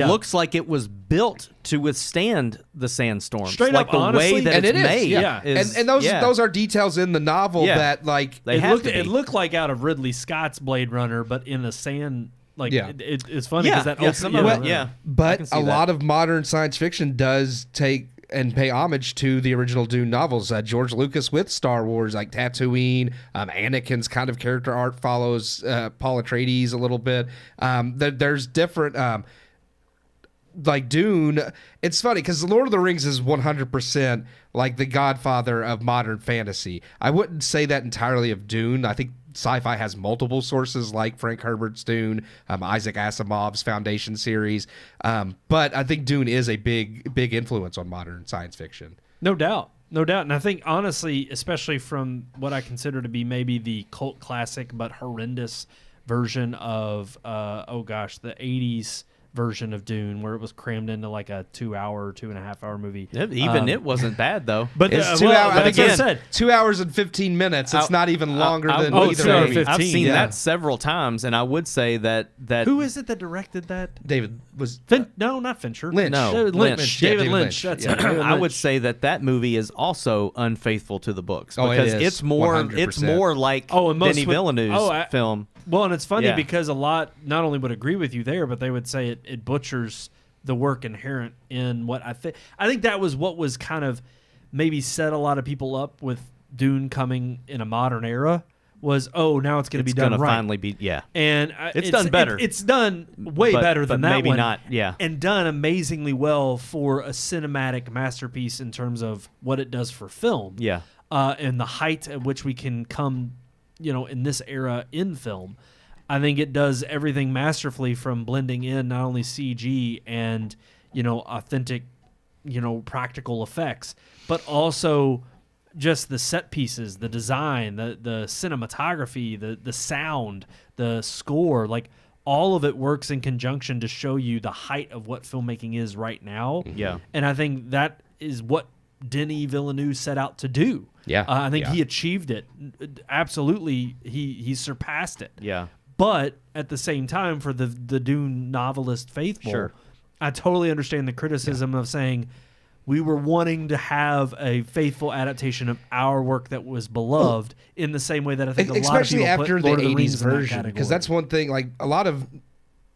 looks like it was built to withstand the sandstorms. Straight like up, the honestly, way that and it's it is, made. yeah. And those are details in the novel that It looked like out of Ridley Scott's Blade Runner, but in a sand. Like it's funny because some of it, But a lot of modern science fiction does take and pay homage to the original Dune novels. George Lucas with Star Wars, like Tatooine, Anakin's kind of character art follows Paul Atreides a little bit. There's different. Like Dune, it's funny because Lord of the Rings is 100% like the godfather of modern fantasy. I wouldn't say that entirely of Dune. I think sci-fi has multiple sources like Frank Herbert's Dune, Isaac Asimov's Foundation series. But I think Dune is a big influence on modern science fiction. No doubt. And I think, honestly, especially from what I consider to be maybe the cult classic but horrendous version of, the 80s version of Dune, where it was crammed into like a 2.5 hour movie. It wasn't bad though. But it's 2 hours. I think I said 2 hours and 15 minutes. It's not even longer than either movie. I've seen that several times, and I would say that who is it that directed that? David was no, not Fincher. Lynch. No, Lynch. David Lynch. That's it. David I would Lynch. say that movie is also unfaithful to the books Oh, because it is, it's more 100%. Like and most Denis Villeneuve's film. Well, and it's funny Yeah. because a lot not only would agree with you there, but they would say it butchers the work inherent in what I think. I think that was what was kind of maybe set a lot of people up with Dune coming in a modern era. Was now it's going to be done right. Finally be and it's done better. It's done way better than that maybe one. not and done amazingly well for a cinematic masterpiece in terms of what it does for film. And the height at which we can come, in this era in film. I think it does everything masterfully from blending in not only CG and, authentic, practical effects, but also just the set pieces, the design, the cinematography, the sound, the score, like all of it works in conjunction to show you the height of what filmmaking is right now. And I think that is what Denis Villeneuve set out to do. I think he achieved it. Absolutely, he surpassed it. But at the same time, for the Dune novelist faithful, I totally understand the criticism of saying we were wanting to have a faithful adaptation of our work that was beloved in the same way that I think a lot of people especially after put Lord the of the 80s Rings version, because that's one thing. Like a lot of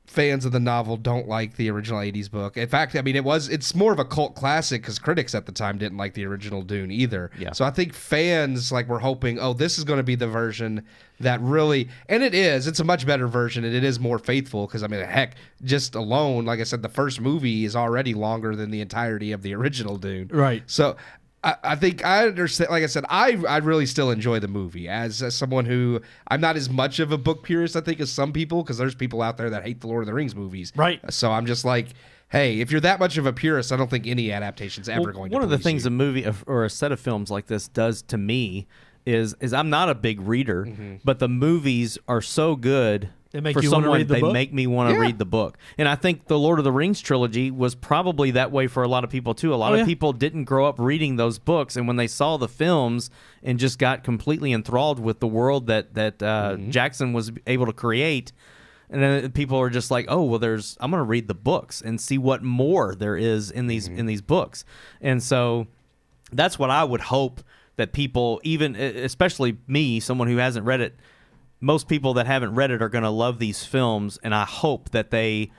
fans of the novel don't like the original 80s book. In fact, I mean, it's more of a cult classic because critics at the time didn't like the original Dune either. Yeah. So I think fans were hoping, oh, this is going to be the version that really, and it is. It's a much better version, and it is more faithful because, I mean, heck, just alone, like I said, the first movie is already longer than the entirety of the original Dune. Right. So I think I understand. Like I said, I really still enjoy the movie as someone who I'm not as much of a book purist, I think, as some people, because there's people out there that hate the Lord of the Rings movies. Right. So I'm just like, hey, if you're that much of a purist, I don't think any adaptation's ever going to. One of the please things you. a movie or a set of films like this does to me is I'm not a big reader, but the movies are so good. They make for you wanna someone, read the they book? make me want to read the book. And I think the Lord of the Rings trilogy was probably that way for a lot of people too. A lot of people didn't grow up reading those books, and when they saw the films and just got completely enthralled with the world that Jackson was able to create, and then people are just like, oh, well, I'm going to read the books and see what more there is in these books. And so that's what I would hope that people, even especially me, someone who hasn't read it, most people that haven't read it are going to love these films, and I hope that they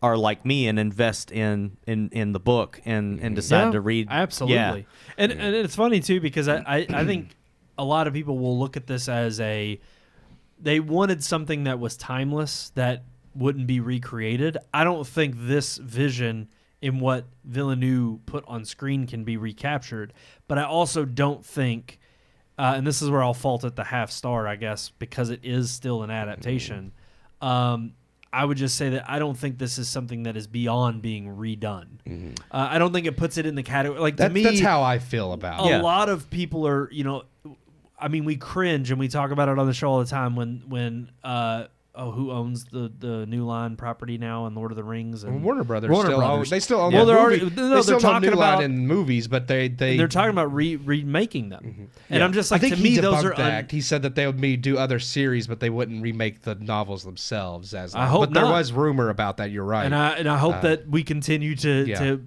are like me and invest in the book and decide to read. Absolutely. Yeah. And it's funny too, because I think a lot of people will look at this as they wanted something that was timeless, that wouldn't be recreated. I don't think this vision in what Villeneuve put on screen can be recaptured, but I also don't think, and this is where I'll fault it the half star, I guess, because it is still an adaptation. I would just say that I don't think this is something that is beyond being redone. I don't think it puts it in the category. Like, to me, That's how I feel about it. a lot of people are, I mean, we cringe and we talk about it on the show all the time when who owns the New Line property now in Lord of the Rings? And Warner Brothers. Warner still Brothers. They still own. Well, the they're movie. already- no, they still they're own talking New Line about- in movies, but they're talking about remaking them. And I'm just like, I think to me, he those debunked are that. He said that they would do other series, but they wouldn't remake the novels themselves. I hope but there not. was rumor about that. You're right. and I hope that we continue to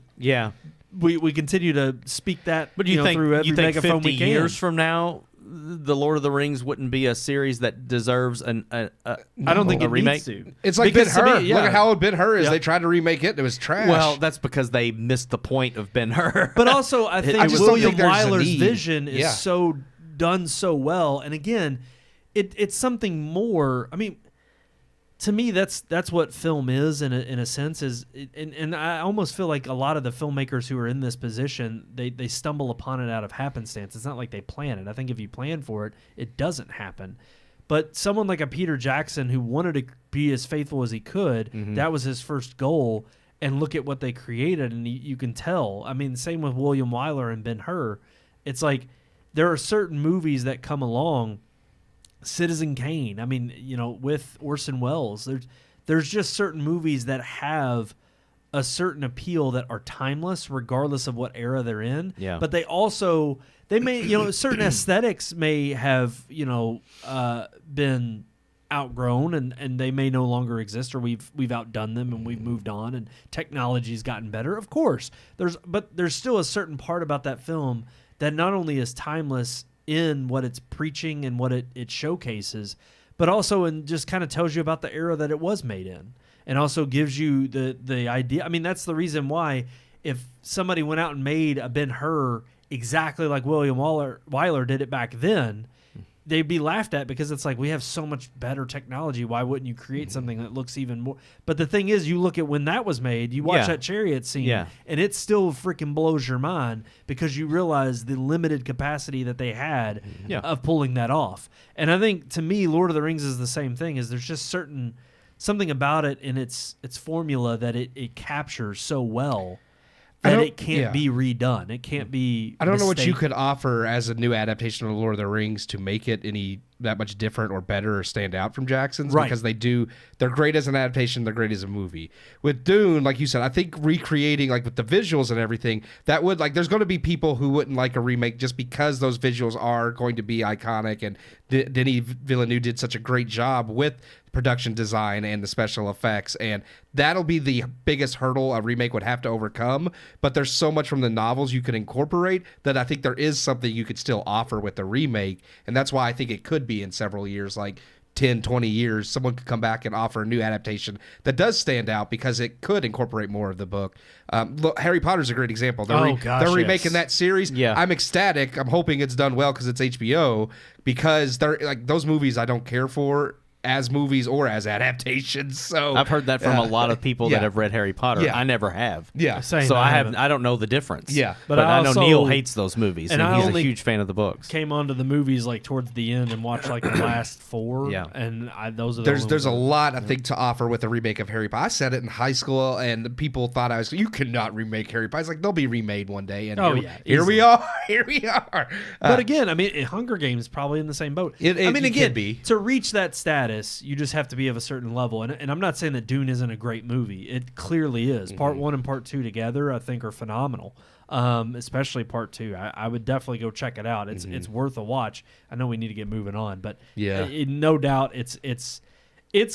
we continue to speak that. But you think through every you think megaphone 50 we can. years from now, the Lord of the Rings wouldn't be a series that deserves a I don't think a it remake? needs to. It's like Because to Ben-Hur. me, Look at how old Ben-Hur is. Yeah. They tried to remake it, and it was trash. Well, that's because they missed the point of Ben-Hur. But also, I think just don't William think there's a Wyler's need. vision is Yeah. so done so well. And again, it's something more. I mean, to me, that's what film is in a sense. And I almost feel like a lot of the filmmakers who are in this position, they stumble upon it out of happenstance. It's not like they plan it. I think if you plan for it, it doesn't happen. But someone like a Peter Jackson who wanted to be as faithful as he could, that was his first goal. And look at what they created, and you can tell. I mean, same with William Wyler and Ben-Hur. It's like there are certain movies that come along. Citizen Kane. I mean, with Orson Welles, there's just certain movies that have a certain appeal that are timeless, regardless of what era they're in. Yeah. But they may, certain aesthetics may have, been outgrown and they may no longer exist, or we've outdone them and we've moved on and technology's gotten better. Of course, but there's still a certain part about that film that not only is timeless in what it's preaching and what it showcases, but also in just kind of tells you about the era that it was made in, and also gives you the idea. I mean, that's the reason why if somebody went out and made a Ben-Hur exactly like William Wyler did it back then, they'd be laughed at, because it's like, we have so much better technology. Why wouldn't you create something that looks even more? But the thing is, you look at when that was made, you watch that chariot scene, and it still freaking blows your mind, because you realize the limited capacity that they had of pulling that off. And I think, to me, Lord of the Rings is the same thing. Is there's just something about it in its formula that it captures so well that it can't be redone. It can't be. I don't know what you could offer as a new adaptation of the Lord of the Rings to make it any that much different or better or stand out from Jackson's, because they're great as an adaptation, they're great as a movie. With Dune, like you said, I think recreating, like with the visuals and everything, that would, like, there's going to be people who wouldn't like a remake just because those visuals are going to be iconic, and Denis Villeneuve did such a great job with production design and the special effects, and that'll be the biggest hurdle a remake would have to overcome. But there's so much from the novels you could incorporate that I think there is something you could still offer with the remake, and that's why I think it could be in several years, like 10, 20 years, someone could come back and offer a new adaptation that does stand out because it could incorporate more of the book. Look, Harry Potter's a great example. They're remaking that series. Yeah. I'm ecstatic. I'm hoping it's done well because it's HBO, because they're like those movies I don't care for as movies or as adaptations. So I've heard that from a lot of people that have read Harry Potter. Yeah. I never have. Yeah. Same, So I haven't. don't know the difference. Yeah. But I know also- Neil hates those movies, and and I he's a only huge fan of the books. Came onto the movies like towards the end and watched like the last 4. Yeah. And those are the only There's a ones lot I think to offer with a remake of Harry Potter. I said it in high school, and people thought you cannot remake Harry Potter. It's like they'll be remade one day, and Oh, here, yeah, here we easily. are. Here we are. But again, I mean, Hunger Games is probably in the same boat. It I mean, could again, be. to reach that status, you just have to be of a certain level. And I'm not saying that Dune isn't a great movie. It clearly is. Part 1 and Part 2 together, I think, are phenomenal. Especially Part 2. I would definitely go check it out. It's worth a watch. I know we need to get moving on, but Yeah. no doubt it's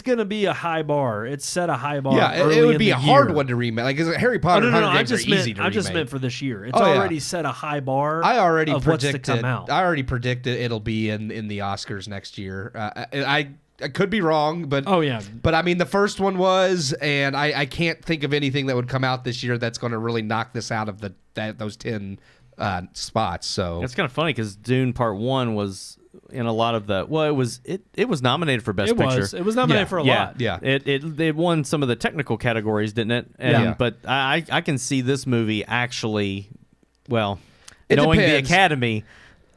going to be a high bar. It's set a high bar. Yeah, early it would in be the a hard year. one to remake. Like, 'cause Harry Oh, Potter no, and no, Hunger I Games just are easy to I just remake. meant for this year. It's Oh, yeah. already set a high bar. I already of what's to predicted. come out. I already predicted it'll be in the Oscars next year. I could be wrong, but Oh, yeah. But I mean, the first one was, and I can't think of anything that would come out this year that's going to really knock this out of those 10 spots. So It's kind of funny because Dune Part 1 was in a lot of the it was nominated for Best Picture. It was nominated Yeah. for a Yeah, lot. Yeah. It won some of the technical categories, didn't it? And, Yeah. But I can see this movie actually, well, It knowing depends. the Academy,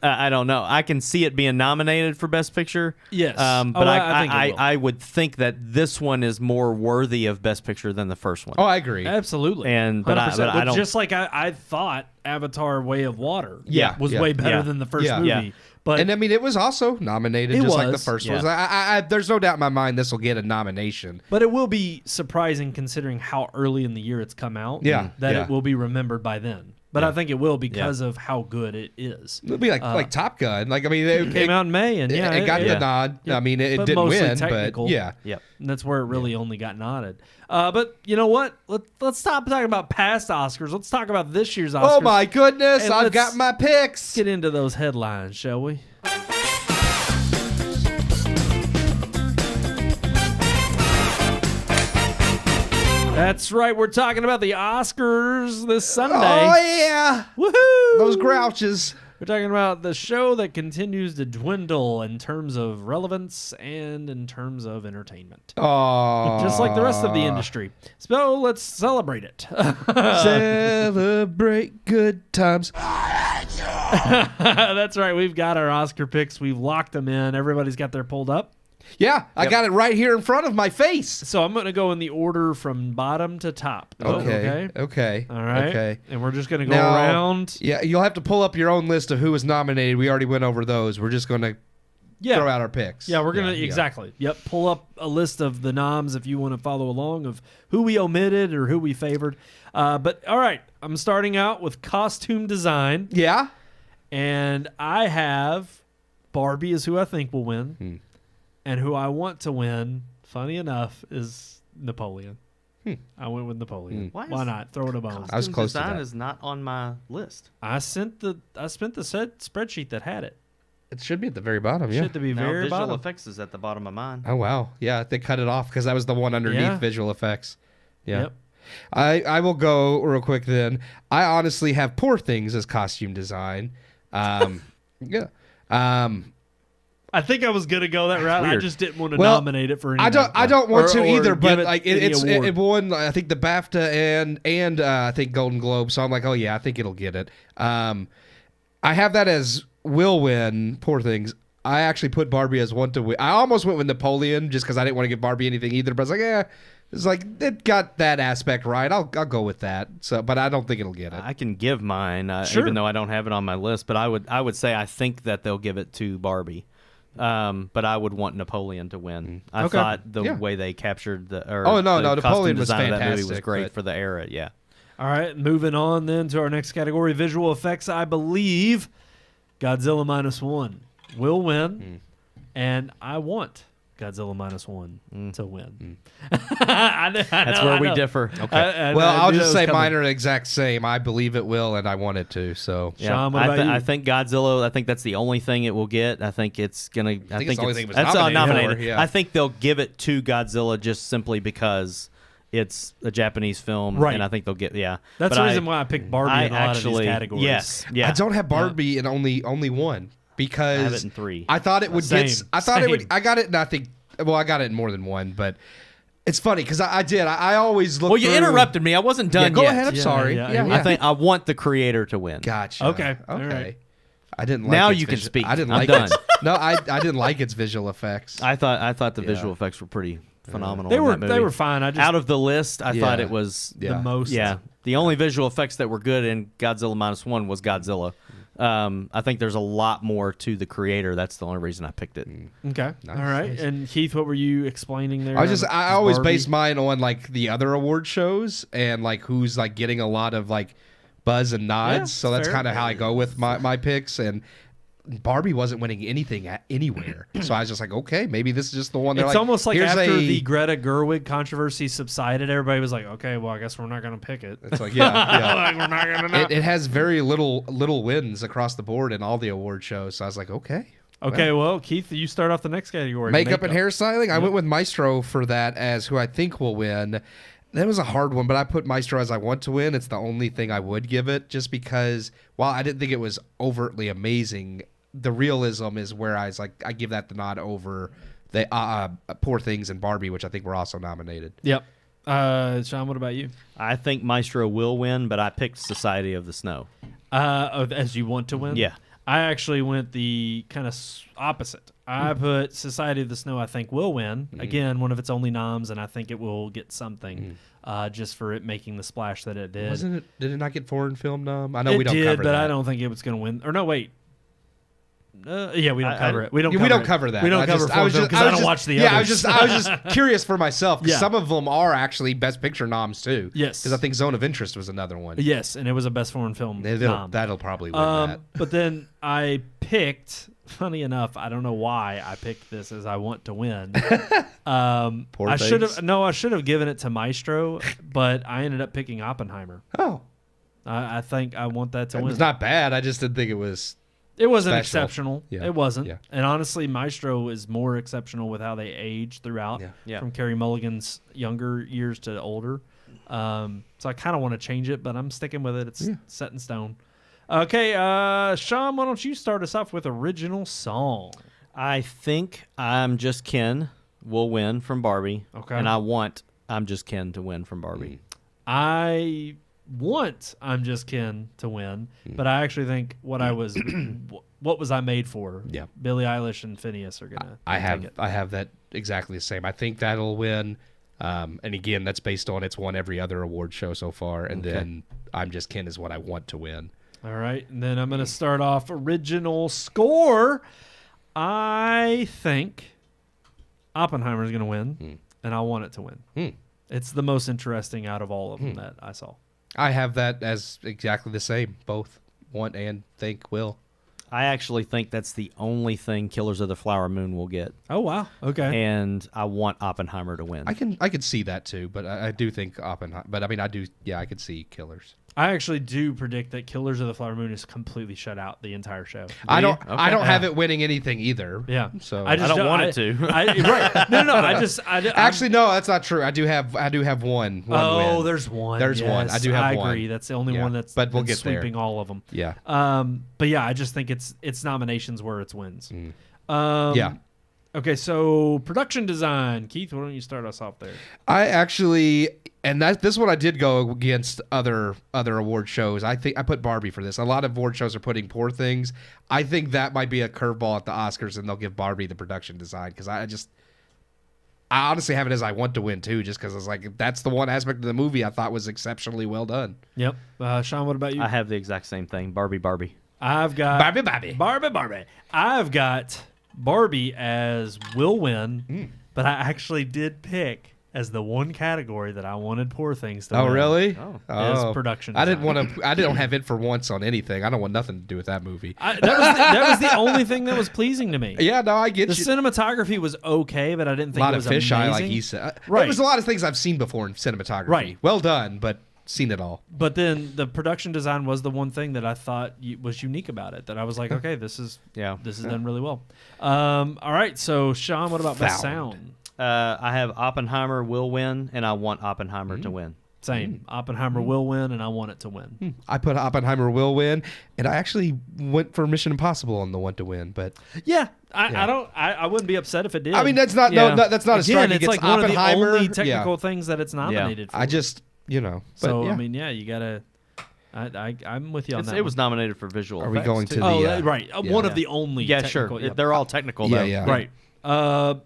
I don't know. I can see it being nominated for Best Picture. Yes. But Oh, I think it will. I would think that this one is more worthy of Best Picture than the first one. Oh, I agree. Absolutely. But I 100%. don't- Just like I thought Avatar Way of Water Yeah, was yeah, way better yeah. than the first Yeah. movie. Yeah. But And I mean, it was also nominated, It just like the was, first yeah. one. There's no doubt in my mind this will get a nomination. it will be surprising considering how early in the year it's come out. Yeah, That yeah. it will be remembered by then. But I think it will because of how good it is. It'll be like Top Gun. Like, I mean, it Came out in May, and it got the nod. Yeah. I mean, it But didn't mostly win, technical. but yeah. Yep. And that's where it really only got nodded. But you know what? Let's stop talking about past Oscars. Let's talk about this year's Oscars. Oh my goodness, And I've let's got my picks. Get into those headlines, shall we? That's right. We're talking about the Oscars this Sunday. Oh yeah, Woohoo! those grouches. We're talking about the show that continues to dwindle in terms of relevance and in terms of entertainment. Oh, Just like the rest of the industry. So let's celebrate it. Celebrate good times. That's right. We've got our Oscar picks. We've locked them in. Everybody's got their pulled up. Yeah, I got it right here in front of my face. So I'm going to go in the order from bottom to top. Is that Okay. okay? Okay. All right. Okay. And we're just going to go Now- around. Yeah, you'll have to pull up your own list of who was nominated. We already went over those. We're just going to Yeah. throw out our picks. Yeah, we're going to, yeah. exactly. Yep. Pull up a list of the noms if you want to follow along of who we omitted or who we favored. But all right, I'm starting out with costume design. Yeah. And I have Barbie is who I think will win. And who I want to win, funny enough, is Napoleon. I went with Napoleon. Why Why is not? Throw it a bone. I was close to Design that. is not on my list. I spent the spreadsheet that had it. It should be at the very bottom. Yeah. Should be No, very visual bottom. effects is at the bottom of mine. Oh wow. Yeah, they cut it off because that was the one underneath Yeah. visual effects. Yeah. Yep. I will go real quick then. I honestly have Poor Things as costume design. Yeah. I think I was gonna go that route. I weird. just didn't want to Well, nominate it for anything. I don't want to Or either, give but it like any award. it won. I think the BAFTA and I think Golden Globe. So I'm like, oh yeah, I think it'll get it. I have that as will win. Poor Things. I actually put Barbie as one to win. I almost went with Napoleon just because I didn't want to give Barbie anything either. But I was like, yeah, it's like it got that aspect right. I'll go with that. So, but I don't think it'll get it. I can give mine, Sure. even though I don't have it on my list. But I would say I think that they'll give it to Barbie. But I would want Napoleon to win. I Okay. thought the Yeah. way they captured the Oh, no, the Napoleon costume was design of that movie was fantastic, great but- for the era. Yeah. All right, moving on then to our next category, visual effects. I believe Godzilla -1 will win, and I want Godzilla -1 to win. That's where we differ. Okay. Well, I'll just say mine are the exact same. I believe it will, and I want it to. So, Sean, what about you? I think Godzilla. I think that's the only thing it will get. I think it's gonna. I think it's the only thing it was that's nominated for, yeah. I think they'll give it to Godzilla just simply because it's a Japanese film, right? And I think they'll get That's the reason why I picked Barbie in a lot of these categories. Yes, yeah. I don't have Barbie in only one because I have it in 3. I thought it would Same. get. I thought it would. I got it, and I think. Well, I got it in more than one, but it's funny because I did. I always look. Well, you interrupted me. I wasn't done Yeah, go yet. ahead. I'm sorry. yeah. I think I want the creator to win. Gotcha. Okay. All Okay. right. I didn't like Now its you can speak. I didn't I'm like done. it. No, I didn't like its visual effects. I thought the visual effects were pretty phenomenal. They in were that movie. they were fine. I just Out of the list, I thought Yeah. it was Yeah. the most. Yeah, the only visual effects that were good in Godzilla -1 was Godzilla. I think there's a lot more to the creator. That's the only reason I picked it. Okay. Nice, All right. nice. And Keith, what were you explaining there? I always Barbie? base mine on like the other award shows and like who's like getting a lot of like buzz and nods. Yeah, So that's fair. kind of how I go with my picks. And Barbie wasn't winning anything anywhere. So I was just like, okay, maybe this is just the one. They're It's like, almost like here's after a- the Greta Gerwig controversy subsided, everybody was like, okay, well, I guess we're not going to pick it. It's like, yeah. Like, we're not going to It has very little wins across the board in all the award shows. So I was like, okay. Okay, well, Keith, you start off the next category. Makeup and hairstyling. I went with Maestro for that as who I think will win. That was a hard one, but I put Maestro as I want to win. It's the only thing I would give it, just because while I didn't think it was overtly amazing, the realism is where I was like, I give that the nod over the Poor Things and Barbie, which I think were also nominated. Yep. Sean, what about you? I think Maestro will win, but I picked Society of the Snow. As you want to win? Yeah. I actually went the kind of opposite. I put Society of the Snow, I think, will win. Again, one of its only noms, and I think it will get something just for it making the splash that it did. Wasn't it? Did it not get foreign film nom? I know It we don't did, cover but that. I don't think it was going to win. Or no, wait. Yeah, we don't cover it. We don't cover that. We don't cover foreign film because I don't watch the others. I was just curious for myself because Yeah. some of them are actually Best Picture noms too. Yes. because I think Zone of Interest was another one. Yes, and it was a best foreign film nom. That'll probably win that. But then I picked, funny enough, I don't know why I picked this as I want to win. Poor I should Things. have I should have given it to Maestro, but I ended up picking Oppenheimer. Oh, I think I want that to win. it's not bad. I just didn't think it was. It wasn't special. exceptional. Yeah. It wasn't. Yeah. And honestly, Maestro is more exceptional with how they age throughout, Yeah. from Carey Mulligan's younger years to older. So I kind of want to change it, but I'm sticking with it. It's set in stone. Okay, Sean, why don't you start us off with original song? I think I'm Just Ken will win from Barbie. Okay. And I want I'm Just Ken to win from Barbie. I want I'm Just Ken to win, but I actually think what was I made for? Yeah. Billie Eilish and Phineas are gonna. I take it. have that exactly the same. I think that'll win. And again, that's based on it's won every other award show so far. And then I'm Just Ken is what I want to win. All right, and then I'm going to start off original score. I think Oppenheimer is going to win, and I want it to win. It's the most interesting out of all of them that I saw. I have that as exactly the same. Both want and think will. I actually think that's the only thing Killers of the Flower Moon will get. Oh, wow. Okay. And I want Oppenheimer to win. I could see that too, but I do think Oppenheimer. But I mean, I could see Killers. I actually do predict that Killers of the Flower Moon is completely shut out the entire show. I don't Okay. have it winning anything either. Yeah. So I don't want it to. Right. No. actually, no, that's not true. I do have one. Oh, win. there's one. There's one. I do have I one. agree. That's the only Yeah. one that's, But we'll that's get there. sweeping all of them. Yeah. But yeah, I just think it's nominations where it's wins. Yeah. Okay, so production design. Keith, why don't you start us off there? I actually, and this one I did go against other award shows. I think I put Barbie for this. A lot of award shows are putting Poor Things. I think that might be a curveball at the Oscars, and they'll give Barbie the production design because I honestly have it as I want to win too, just because it's like that's the one aspect of the movie I thought was exceptionally well done. Yep. Sean, what about you? I have the exact same thing. Barbie. I've got Barbie. I've got Barbie as will win, but I actually did pick as the one category that I wanted Poor Things to Oh, win. really? As production I didn't design. want to. I don't have it for once on anything. I don't want nothing to do with that movie. That was the only thing that was pleasing to me. Yeah, no, I get The you. cinematography was okay, but I didn't A think lot it of was fisheye, amazing. like he said. Right. There was a lot of things I've seen before in cinematography. Right. Well done, but seen it all. But then the production design was the one thing that I thought was unique about it. That I was like, okay, this is done really well. All right, so Sean, what about best sound? I have Oppenheimer will win, and I want Oppenheimer to win. Same. Oppenheimer will win, and I want it to win. I put Oppenheimer will win, and I actually went for Mission Impossible on the one to win. But Yeah, I wouldn't be upset if it did. I mean, that's not that's not a strike Again, it's against like one of the Oppenheimer. only technical things that it's nominated for. I just but So yeah. I mean, yeah, you gotta. I'm with you on that. It was nominated for visual Are we effects, going too. to the right. One of the only. Yeah, technical, sure. They're all technical, though. Yeah. right.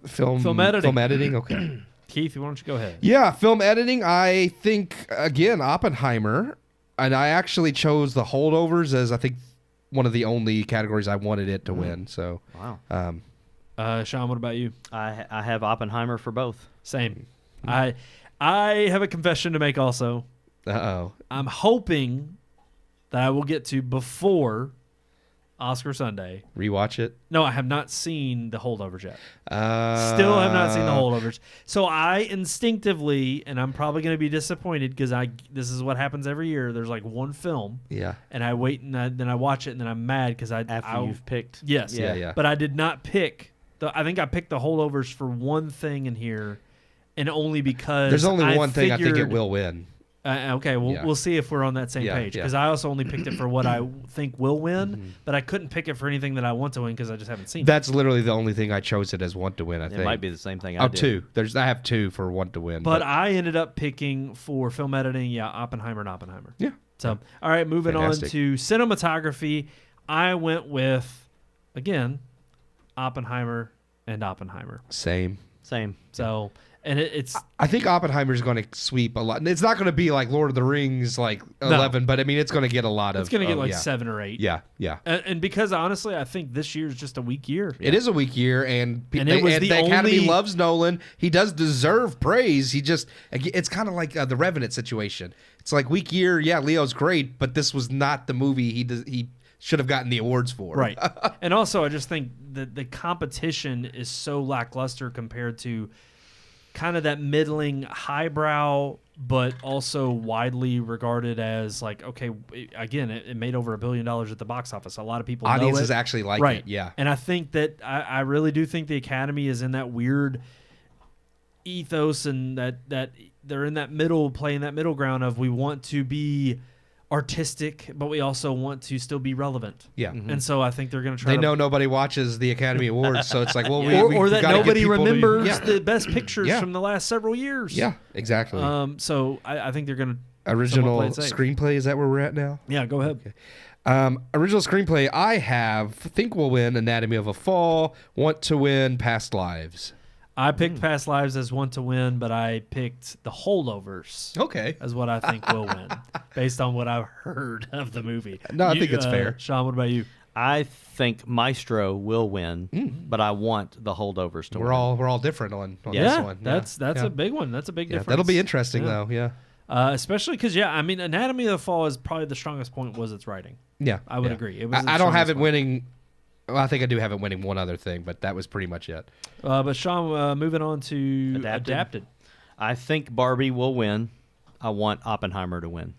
Film editing. Film editing. Okay. Keith, why don't you go ahead? Yeah, film editing. I think again Oppenheimer, and I actually chose the holdovers as I think one of the only categories I wanted it to win. So Wow. Sean, what about you? I have Oppenheimer for both. Same. I have a confession to make also. oh. I'm hoping that I will get to before Oscar Sunday. Rewatch it. No, I have not seen the holdovers yet. Still Still have not seen the holdovers. So I instinctively, and I'm probably going to be disappointed because this is what happens every year. There's like one film, Yeah. and I wait and then I watch it, and then I'm mad because After you've picked. Yes. Yeah. But I did not pick. I think I picked the holdovers for one thing in here, and only because There's only I one thing I think it figured- will win. Okay, we'll see if we're on that same Yeah, page yeah. because I also only picked it for what I think will win, but I couldn't pick it for anything that I want to win because I just haven't seen it. That's literally the only thing I chose it as one to win. I think It might be the same thing I Oh, did. two. I have two for one to win. But I ended up picking for film editing, Oppenheimer and Oppenheimer. yeah. So, all right, moving Fantastic. on to cinematography. I went with, again, Oppenheimer and Oppenheimer. Same. Same. So, and it's I think Oppenheimer's going to sweep a lot. It's not going to be like Lord of the Rings, like 11, but I mean, it's going to get a lot of. it's going to get like yeah. 7 or 8. Yeah. And because honestly, I think this year is just a weak year. It is a weak year, and it was the Academy only- loves Nolan. He does deserve praise. It's kind of like the Revenant situation. It's like weak year. Yeah, Leo's great, but this was not the movie he should have gotten the awards for. Right. And also, I just think that the competition is so lackluster compared to kind of that middling highbrow, but also widely regarded as like, okay, it made over $1 billion at the box office. A lot of people Audiences know it. actually like Right. it. Yeah. And I think that I really do think the Academy is in that weird ethos and that they're in that middle, playing that middle ground of we want to be artistic, but we also want to still be relevant. Yeah. And so I think they're going to try They to know nobody watches the Academy Awards, so it's like, well, or that gotta get nobody people to- remembers yeah. the best pictures Yeah. from the last several years. Yeah, exactly. So I think they're going to Original play it safe. screenplay, is that where we're at now? Yeah, go ahead. Original screenplay, I think will win Anatomy of a Fall, want to win Past Lives. I picked Past Lives as one to win, but I picked The Holdovers Okay. as what I think will win, based on what I've heard of the movie. No, I think it's fair. Sean, what about you? I think Maestro will win, but I want the holdovers to win. We're all different on this Yeah, one. that's Yeah. a big one. That's a big Yeah, difference. that'll be interesting Yeah. though. Yeah. Especially because, Anatomy of the Fall is probably the strongest point was its writing. Yeah. I would yeah. agree. It was the I don't have strongest it one. winning. Well, I think I do have it winning one other thing, but that was pretty much it. But Sean, moving on to Adapted. Adapted. I think Barbie will win. I want Oppenheimer to win.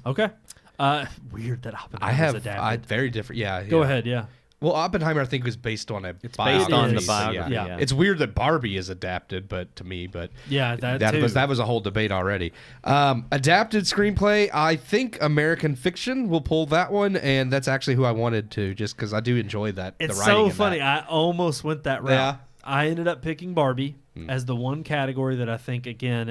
Okay. Weird that Oppenheimer I have adapted. very different. Yeah. Go yeah. ahead, yeah. Well, Oppenheimer, I think, was based on a. It's based on the biography, yeah. It's weird that Barbie is adapted, but to me, Yeah, that too. was a whole debate already. Adapted screenplay, I think American Fiction will pull that one, and that's actually who I wanted to, just because I do enjoy that. It's the writing so in funny. that. I almost went that route. Yeah. I ended up picking Barbie as the one category that I think, again,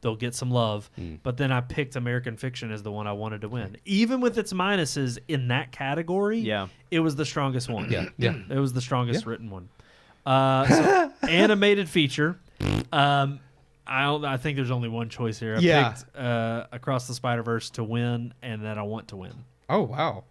they'll get some love. But then I picked American Fiction as the one I wanted to win. Even with its minuses in that category, Yeah. it was the strongest one. Yeah. It was the strongest written one. So, animated feature. I think there's only one choice here. I picked Across the Spider-Verse to win and that I want to win. Oh, wow.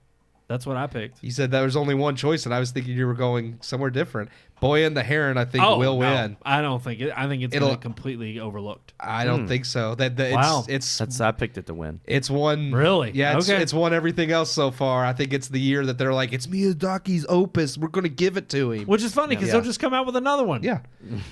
That's what I picked. You said there was only one choice, and I was thinking you were going somewhere different. Boy and the Heron, I think, will win. I don't think it. I think it's It'll- completely overlooked. I don't think so. Wow. I picked it to win. It's won. Really? Yeah, Okay. it's won everything else so far. I think it's the year that they're like, it's Miyazaki's opus. We're going to give it to him. Which is funny because they'll just come out with another one. Yeah.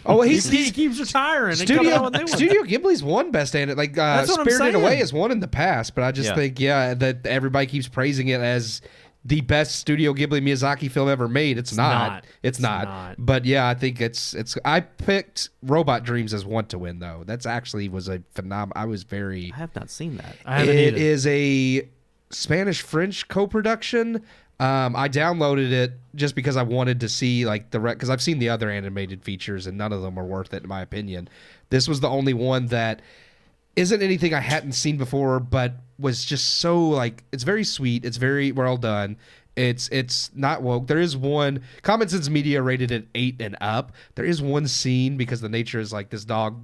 Oh, well, He keeps retiring. and coming out with new ones. Studio Ghibli's won Best Animated. Like, That's what I'm Spirited saying. Away has won in the past, but I just think, that everybody keeps praising it as the best Studio Ghibli Miyazaki film ever made. It's not. It's not. But yeah, I think it's. I picked Robot Dreams as one to win, though. That's actually was a phenomenal. I was very. I have not seen that. I haven't It either. is a Spanish-French co-production. I downloaded it just because I wanted to see like because I've seen the other animated features and none of them are worth it in my opinion. This was the only one that isn't anything I hadn't seen before, but was just so like it's very sweet. It's very well done. It's not woke. There is one Common Sense Media rated it 8 and up. There is one scene because the nature is like this dog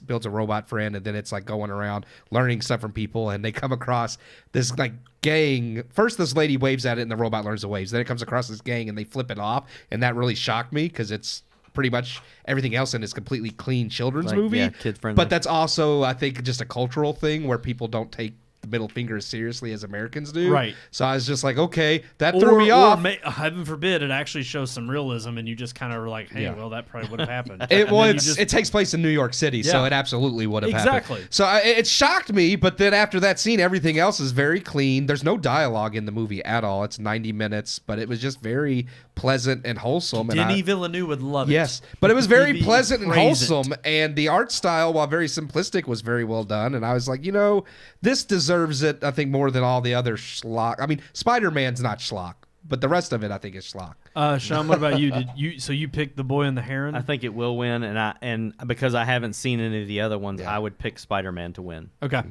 builds a robot friend and then it's like going around learning stuff from people and they come across this like gang. First this lady waves at it and the robot learns the waves. Then it comes across this gang and they flip it off and that really shocked me because it's pretty much everything else in is completely clean children's movie. Yeah, kid friendly. But that's also I think just a cultural thing where people don't take the middle finger as seriously as Americans do. Right. So I was just like, okay, that threw me off. Heaven forbid it actually shows some realism and you just kind of were like, hey, well, that probably would have happened. It takes place in New York City, so Yeah. it absolutely would have Exactly. happened. So it shocked me, but then after that scene, everything else is very clean. There's no dialogue in the movie at all. It's 90 minutes, but it was just very pleasant and wholesome. Denis Villeneuve would love it. Yes, but it was very He'd be pleasant and praise it. wholesome, and the art style, while very simplistic, was very well done. And I was like, this deserves it, I think, more than all the other schlock. I mean, Spider-Man's not schlock, but the rest of it, I think, is schlock. Sean, what about you? So you picked The Boy and the Heron? I think it will win, and because I haven't seen any of the other ones, I would pick Spider-Man to win. Okay.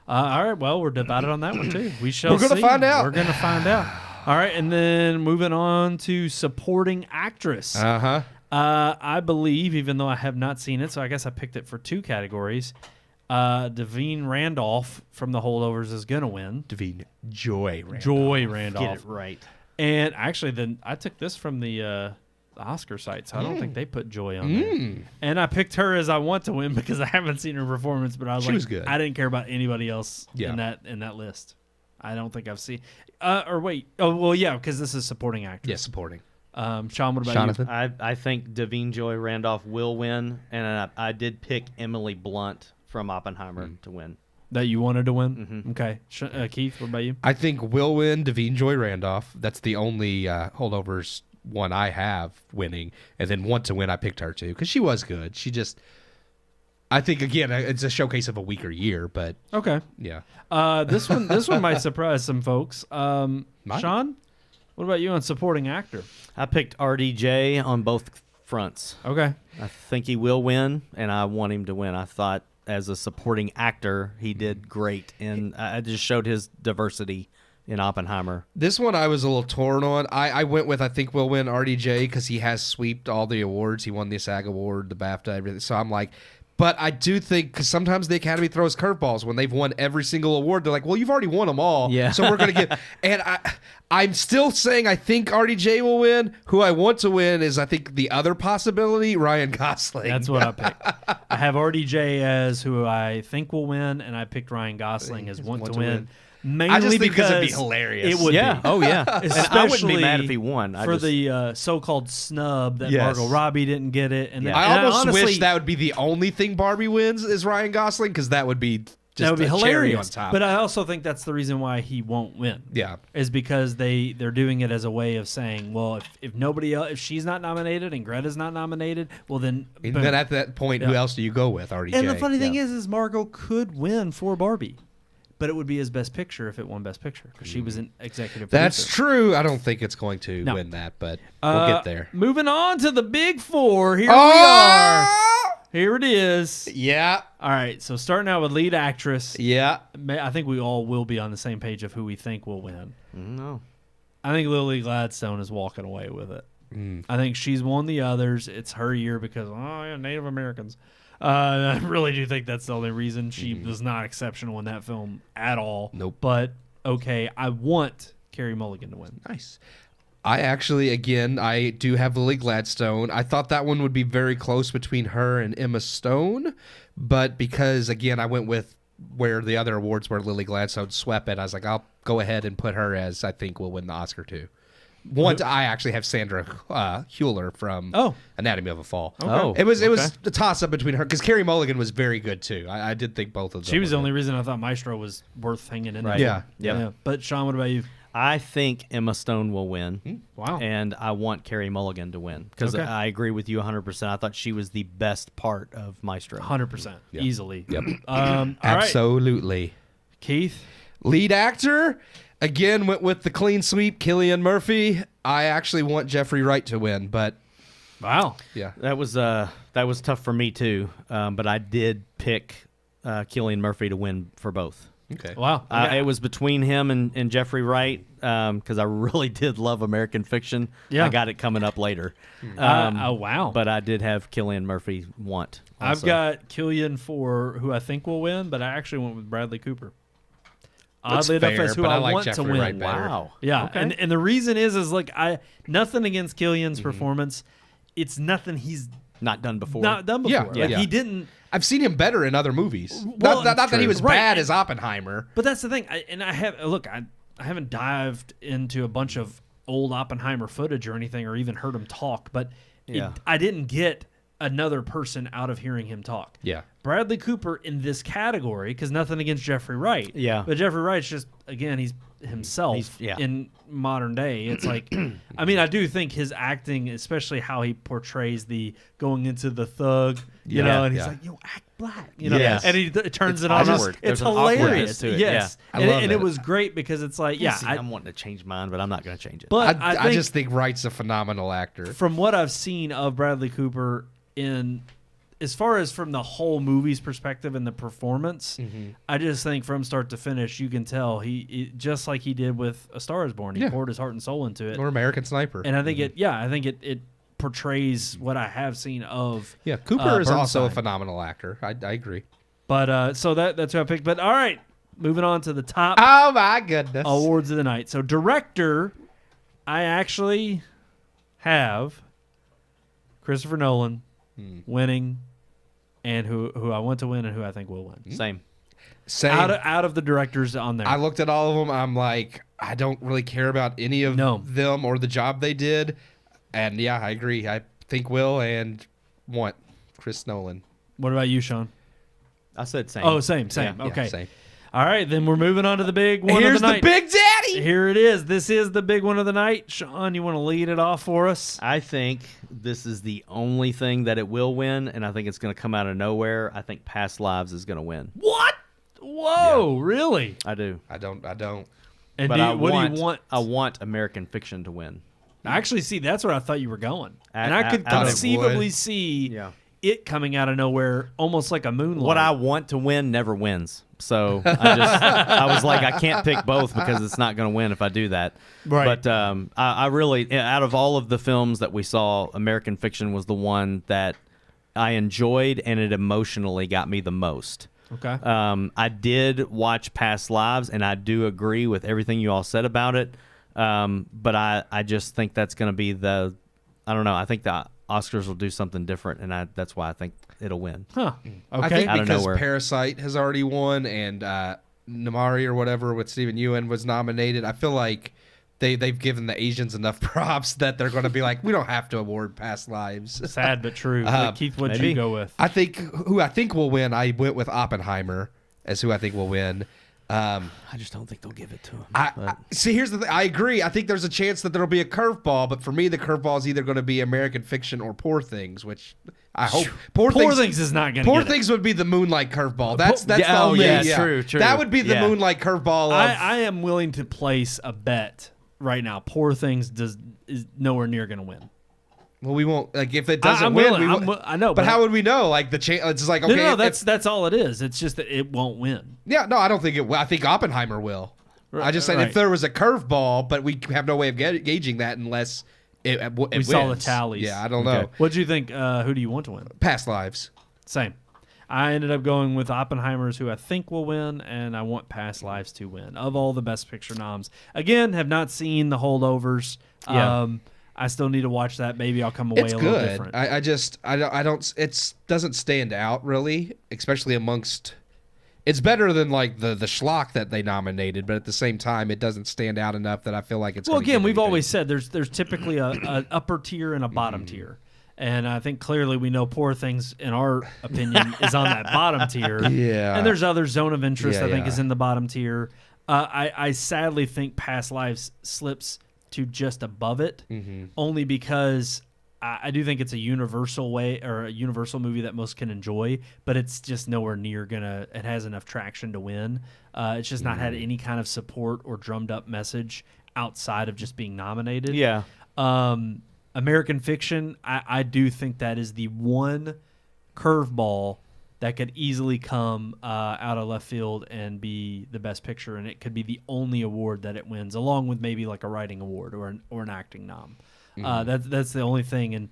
All right. Well, we're divided on that one too. We shall. We're gonna find out. We're gonna find out. All right, and then moving on to supporting actress. I believe, even though I have not seen it, so I guess I picked it for 2 categories. Devine Randolph from The Holdovers is gonna win. Devine Joy Randolph. Joy Randolph. Get it right. And actually, then I took this from the Oscar site, so I don't think they put Joy on there. And I picked her as I want to win because I haven't seen her performance, but I was She like, was good. I didn't care about anybody else in that list. I don't think I've seen. Or wait. Oh well, yeah, because this is supporting actress. Yeah, supporting. Sean, what about Jonathan? I think Devine Joy Randolph will win, and I did pick Emily Blunt from Oppenheimer to win. you? That you wanted to win? Okay. Keith, what about you? I think will win Devine Joy Randolph. That's the only holdovers one I have winning. And then want to win, I picked her too because she was good. She just, I think again, it's a showcase of a weaker year, but Okay. yeah. This one might surprise some folks. Sean, what about you on supporting actor? I picked RDJ on both fronts. Okay. I think he will win, and I want him to win. I thought as a supporting actor, he did great, and I just showed his diversity in Oppenheimer. This one I was a little torn on. I went with I think will win RDJ because he has sweeped all the awards. He won the SAG Award, the BAFTA, everything. So I'm like, but I do think because sometimes the Academy throws curveballs when they've won every single award. They're like, well, you've already won them all. Yeah. So we're going to give. And I'm still saying I think RDJ will win. Who I want to win is I think the other possibility, Ryan Gosling. That's what I picked. I have RDJ as who I think will win, and I picked Ryan Gosling as want to win. Mainly I just think because it'd be hilarious. It would Yeah. be. Oh, yeah. And I wouldn't be mad if Especially he won. for the so-called snub that Yes. Margot Robbie didn't get it. And Yeah. then, I and almost honestly, wish that would be the only thing Barbie wins is Ryan Gosling because that would be just that would be a cherry hilarious. on top. But I also think that's the reason why he won't win. yeah. Is because they're doing it as a way of saying, well, if nobody else, if she's not nominated and Greta's not nominated, well then. And boom. then at that point, who Yeah. else do you go with? RDJ. And the funny thing is Margot could win for Barbie, but it would be his Best Picture if it won Best Picture because she was an executive producer. That's true. I don't think it's going to No. win that, but we'll get there. Moving on to the Big Four. Here we are. Here it is. Yeah. All right, so starting out with lead actress. Yeah. I think we all will be on the same page of who we think will win. No. I think Lily Gladstone is walking away with it. I think she's won the others. It's her year because, Native Americans. I really do think that's the only reason. She was not exceptional in that film at all. Nope. But, okay, I want Carey Mulligan to win. Nice. I actually, again, I do have Lily Gladstone. I thought that one would be very close between her and Emma Stone, but because, again, I went with where the other awards where Lily Gladstone swept it, I was like, I'll go ahead and put her as I think will win the Oscar too. One, I actually have Sandra Hüller from Anatomy of a Fall. Okay. Oh, it was a toss up between her because Carey Mulligan was very good too. I did think both of them. She was were the only good. reason I thought Maestro was worth hanging in Right. there. Yeah. But Sean, what about you? I think Emma Stone will win. Wow. And I want Carey Mulligan to win because Okay. I agree with you 100%. I thought she was the best part of Maestro. 100%. Easily. Yep. All right. Absolutely. Keith? Lead actor, again, went with the clean sweep, Cillian Murphy. I actually want Jeffrey Wright to win, but Wow. yeah. That was tough for me too, but I did pick Cillian Murphy to win for both. Okay. Wow. It was between him and Jeffrey Wright because I really did love American Fiction. Yeah. I got it coming up later. Oh, wow. But I did have Cillian Murphy want. I've also. got Cillian for who I think will win, but I actually went with Bradley Cooper. That's Oddly enough, fair, that's who but I I like want Jeffrey to win. Wright better. Wow. Yeah, Okay. and the reason is like nothing against Cillian's performance. It's nothing he's Not done before. not done before. Yeah, Like, yeah. he didn't. I've seen him better in other movies. Well, not that he was Right. bad as Oppenheimer. But that's the thing. I haven't dived into a bunch of old Oppenheimer footage or anything, or even heard him talk. But Yeah. I didn't get another person out of hearing him talk. Yeah. Bradley Cooper in this category, because nothing against Jeffrey Wright. Yeah. But Jeffrey Wright's just, again, he's himself in modern day. It's like, I mean, I do think his acting, especially how he portrays the going into the thug, you know, and he's like, yo, act black, you know, Yes. and he turns It's it on. awkward. It's There's an awkwardness hilarious. to it, Yes. I And, love and it it. was great because it's like, I'm wanting to change mine, but I'm not going to change it. but I just think Wright's a phenomenal actor. from what I've seen of Bradley Cooper in as far as from the whole movie's perspective and the performance, I just think from start to finish you can tell he just like he did with A Star Is Born, he poured his heart and soul into it. Or American Sniper. And I think it portrays what I have seen of Cooper is also a Burnside. phenomenal actor. I agree. But so that's who I picked. But all right, moving on to the top Oh my goodness. awards of the night. So director, I actually have Christopher Nolan winning, and who I want to win and who I think will win. Same. Same. Out of the directors on there. I looked at all of them. I'm like, I don't really care about any of them or the job they did. And yeah, I agree. I think will and want Chris Nolan. What about you, Sean? I said same. Oh, same. Yeah, Okay. same. All right, then we're moving on to the big one Here's of the night. the Big Daddy. Here it is. This is the big one of the night. Sean, you want to lead it off for us? I think this is the only thing that it will win, and I think it's going to come out of nowhere. I think Past Lives is going to win. What? Whoa, really? I do. I don't. And But what do you want? I want American Fiction to win. Actually, see, that's where I thought you were going. And I could out of conceivably wood. see it coming out of nowhere, almost like a moonlight. What I want to win never wins. So I was like, I can't pick both because it's not going to win if I do that. Right. But I really, out of all of the films that we saw, American Fiction was the one that I enjoyed, and it emotionally got me the most. Okay. I did watch Past Lives, and I do agree with everything you all said about it. But I just think that's going to be I don't know. I think the Oscars will do something different, and that's why I think it'll win. Huh. I Okay. think Out of because nowhere. Parasite has already won and Namari or whatever with Stephen Ewan was nominated. I feel like they've given the Asians enough props that they're going to be like, we don't have to award Past Lives. Sad but true. Keith, what'd maybe. you go with? I think who I think will win. I went with Oppenheimer as who I think will win. I just don't think they'll give it to him. I see. Here's the thing. I agree. I think there's a chance that there'll be a curveball, but for me, the curveball is either going to be American Fiction or Poor Things, which I hope Poor Things is not going to Poor get it. Things would be the Moonlight curveball. That's the yeah, oh, only. yeah, true. That would be the Yeah. Moonlight curveball. I am willing to place a bet right now. Poor Things is nowhere near going to win. Well, we won't. Like if it doesn't I'm win, willing. we I'm won't. I know, But how would we know? Like the chance. It's just like okay. No, that's all it is. It's just that it won't win. Yeah, no, I don't think it will. I think Oppenheimer will. I just said Right. if there was a curveball, but we have no way of gauging that unless it We saw the wins. tallies. Yeah, I don't know. What do you think? Who do you want to win? Past Lives. Same. I ended up going with Oppenheimer's, who I think will win, and I want Past Lives to win. Of all the Best Picture noms. Again, have not seen The Holdovers. Yeah. I still need to watch that. Maybe I'll come away It's a little good. different. I don't. It doesn't stand out really, especially amongst. It's better than like the schlock that they nominated, but at the same time, it doesn't stand out enough that I feel like it's. Well, gonna again, get we've anything. always said there's typically an upper tier and a bottom tier. And I think clearly we know Poor Things, in our opinion, is on that bottom tier. Yeah. And there's other Zone of Interest I think Yeah. is in the bottom tier. I sadly think Past Lives slips to just above it, only because I do think it's a universal movie that most can enjoy, but it's just nowhere near it has enough traction to win. It's just not had any kind of support or drummed up message outside of just being nominated. Yeah. American Fiction, I do think that is the one curveball that could easily come out of left field and be the best picture, and it could be the only award that it wins, along with maybe like a writing award or an acting nom. That's the only thing, and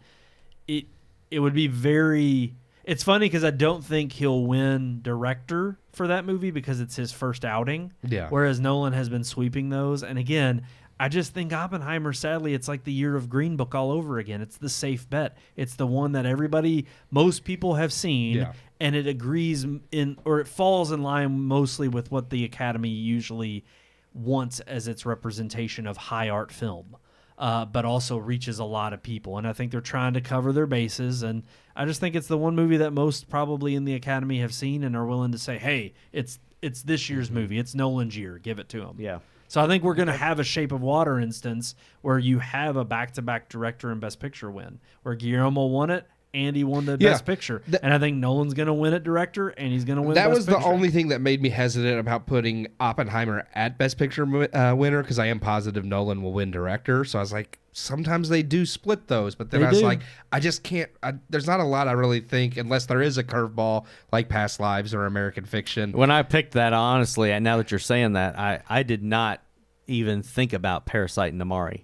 it would be very. It's funny because I don't think he'll win director for that movie because it's his first outing. Yeah. Whereas Nolan has been sweeping those, and again, I just think Oppenheimer, sadly, it's like the year of Green Book all over again. It's the safe bet. It's the one that most people have seen, and it agrees it falls in line mostly with what the Academy usually wants as its representation of high art film, but also reaches a lot of people. And I think they're trying to cover their bases, and I just think it's the one movie that most probably in the Academy have seen and are willing to say, hey, it's this year's movie. It's Nolan's year. Give it to him. Yeah. So I think we're going to have a Shape of Water instance where you have a back-to-back director and Best Picture win, where Guillermo won it and he won the Best Picture. And I think Nolan's going to win it director and he's going to win That Best was Picture. the only thing that made me hesitant about putting Oppenheimer at Best Picture winner, because I am positive Nolan will win director. So I was like, sometimes they do split those, but then I was like, I just can't. There's not a lot I really think, unless there is a curveball like Past Lives or American Fiction. When I picked that, honestly, and now that you're saying that, I did not even think about Parasite and Namari.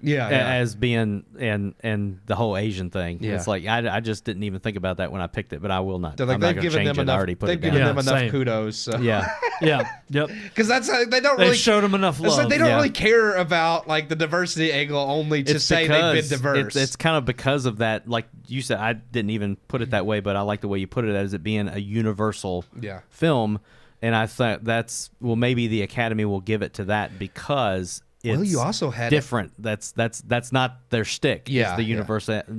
As being and the whole Asian thing. Yeah. It's like I just didn't even think about that when I picked it, but I will not. They're like, I'm not they've gonna given change them it. I enough. already put They've it down. given them enough same. kudos. So. Yeah. Yep. Because that's they don't They really showed him enough it's love. like they don't Yeah. really care about like the diversity angle, only to It's say they've been because diverse. It's kind of because of that. Like you said, I didn't even put it that way, but I like the way you put it as it being a universal film. And I thought maybe the Academy will give it to that because it's you also had different. That's not their shtick. Yeah, It's the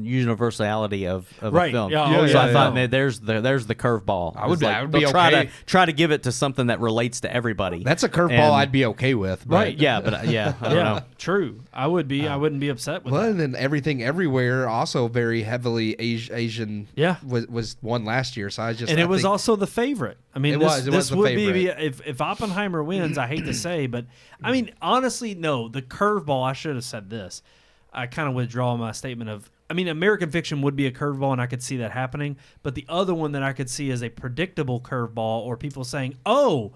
universality of Right. a film. Yeah, So I thought, man, there's the curveball. I would It's be they'll okay. try to give it to something that relates to everybody. That's a curveball And- I'd be okay with. But, Right. Yeah, but I don't know. True. I would be. I wouldn't be upset with Well, that. and then Everything Everywhere, also very heavily Asian. Yeah. was one last year. So I just And it was think- also the favorite. I mean, It this was the would favorite. be if Oppenheimer wins. I hate to say, but I mean, honestly, no. The curveball. I should have said this. I kind of withdraw my statement of. I mean, American Fiction would be a curveball, and I could see that happening. But the other one that I could see as a predictable curveball, or people saying, "Oh,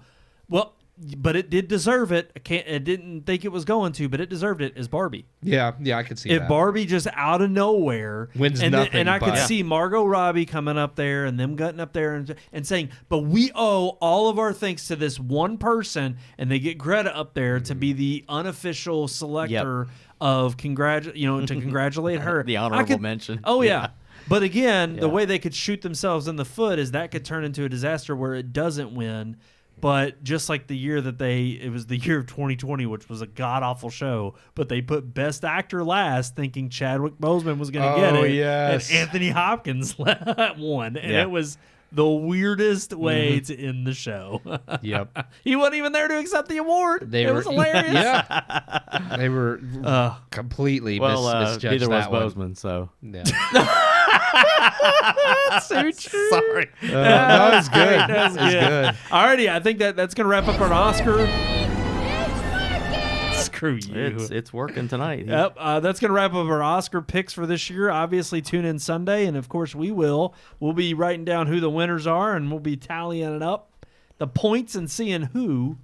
well, but it did deserve it. I didn't think it was going to, but it deserved it," is Barbie. Yeah, I could see If that. Barbie just out of nowhere Wins and nothing, and I could but- see Margot Robbie coming up there and them getting up there and saying, "But we owe all of our thanks to this one person," and they get Greta up there to be the unofficial selector of to congratulate her. The honorable mention. Oh yeah. But again, the way they could shoot themselves in the foot is that could turn into a disaster where it doesn't win. But just like the year that it was the year of 2020, which was a god-awful show, but they put Best Actor last thinking Chadwick Boseman was going to get it. Yes. And Anthony Hopkins won. And it was the weirdest way to end the show. Yep. He wasn't even there to accept the award. It was hilarious. Yeah. They were completely misjudged neither was that one. Boseman, so. Yeah. So true. Sorry. No, it's good. That's It's good. Alrighty, I think that's going to wrap up our Oscar. Screw you. It's working tonight. Yep, that's going to wrap up our Oscar picks for this year. Obviously, tune in Sunday, and of course we will. We'll be writing down who the winners are, and we'll be tallying it up, the points, and seeing who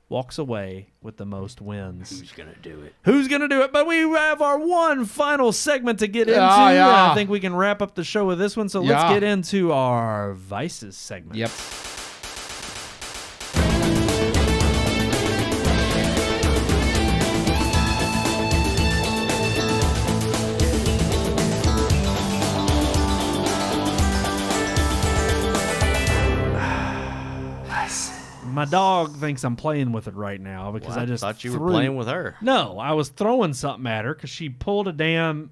walks away with the most wins. Who's gonna do it? Who's going to do it? But we have our one final segment to get into. Yeah, yeah. And I think we can wrap up the show with this one. So let's Yeah. get into our Vices segment. Yep. My dog thinks I'm playing with it right now because Well, I just thought you threw... were playing with her. No, I was throwing something at her because she pulled a damn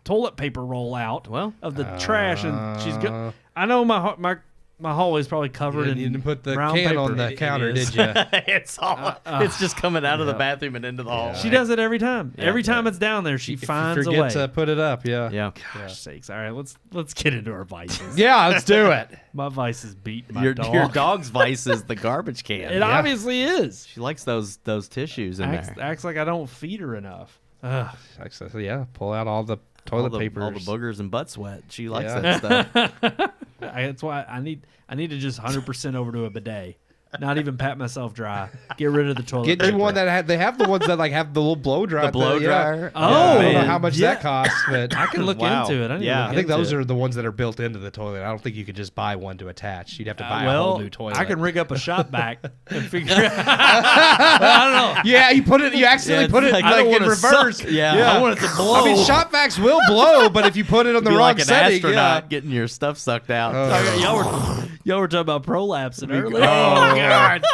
toilet paper roll out Well, of the trash, and she's good. I know my hallway's probably covered in You didn't put the brown can paper. on the counter, is. did you? it's just coming out of the bathroom and into the hall. She does it every time. Yeah. Every time it's down there, she If you finds a forget way. to put it up, yeah. Yeah. Gosh sakes! All right, let's get into our vices. Yeah, let's do it. My vice is beating my Your dog. dog's vice is the garbage can. It obviously is. She likes those tissues in there. Acts like I don't feed her enough. Ugh. Yeah, pull out all the toilet papers. all the boogers and butt sweat. She likes Yeah. that stuff. That's why I need to just 100% over to a bidet. Not even pat myself dry. Get rid of the toilet Get paper. you one that they have the ones that like have the little blow dryer. The blow dryer. Oh, I don't know man. how much Yeah. that costs, but I can look Wow. into it. I need Yeah. to I look think into those it. are the ones that are built into the toilet. I don't think you could just buy one to attach. You'd have to buy a whole new toilet. I can rig up a shop vac and figure out. I don't know. Yeah, you put it. You accidentally it's put it like- like, I don't in wanna reverse. suck. Yeah. I want it to blow. I mean, shop vacs will blow, but if you put it on the Be wrong like an setting, astronaut getting your stuff sucked out. Okay, y'all were talking about prolapsing earlier. Oh, God.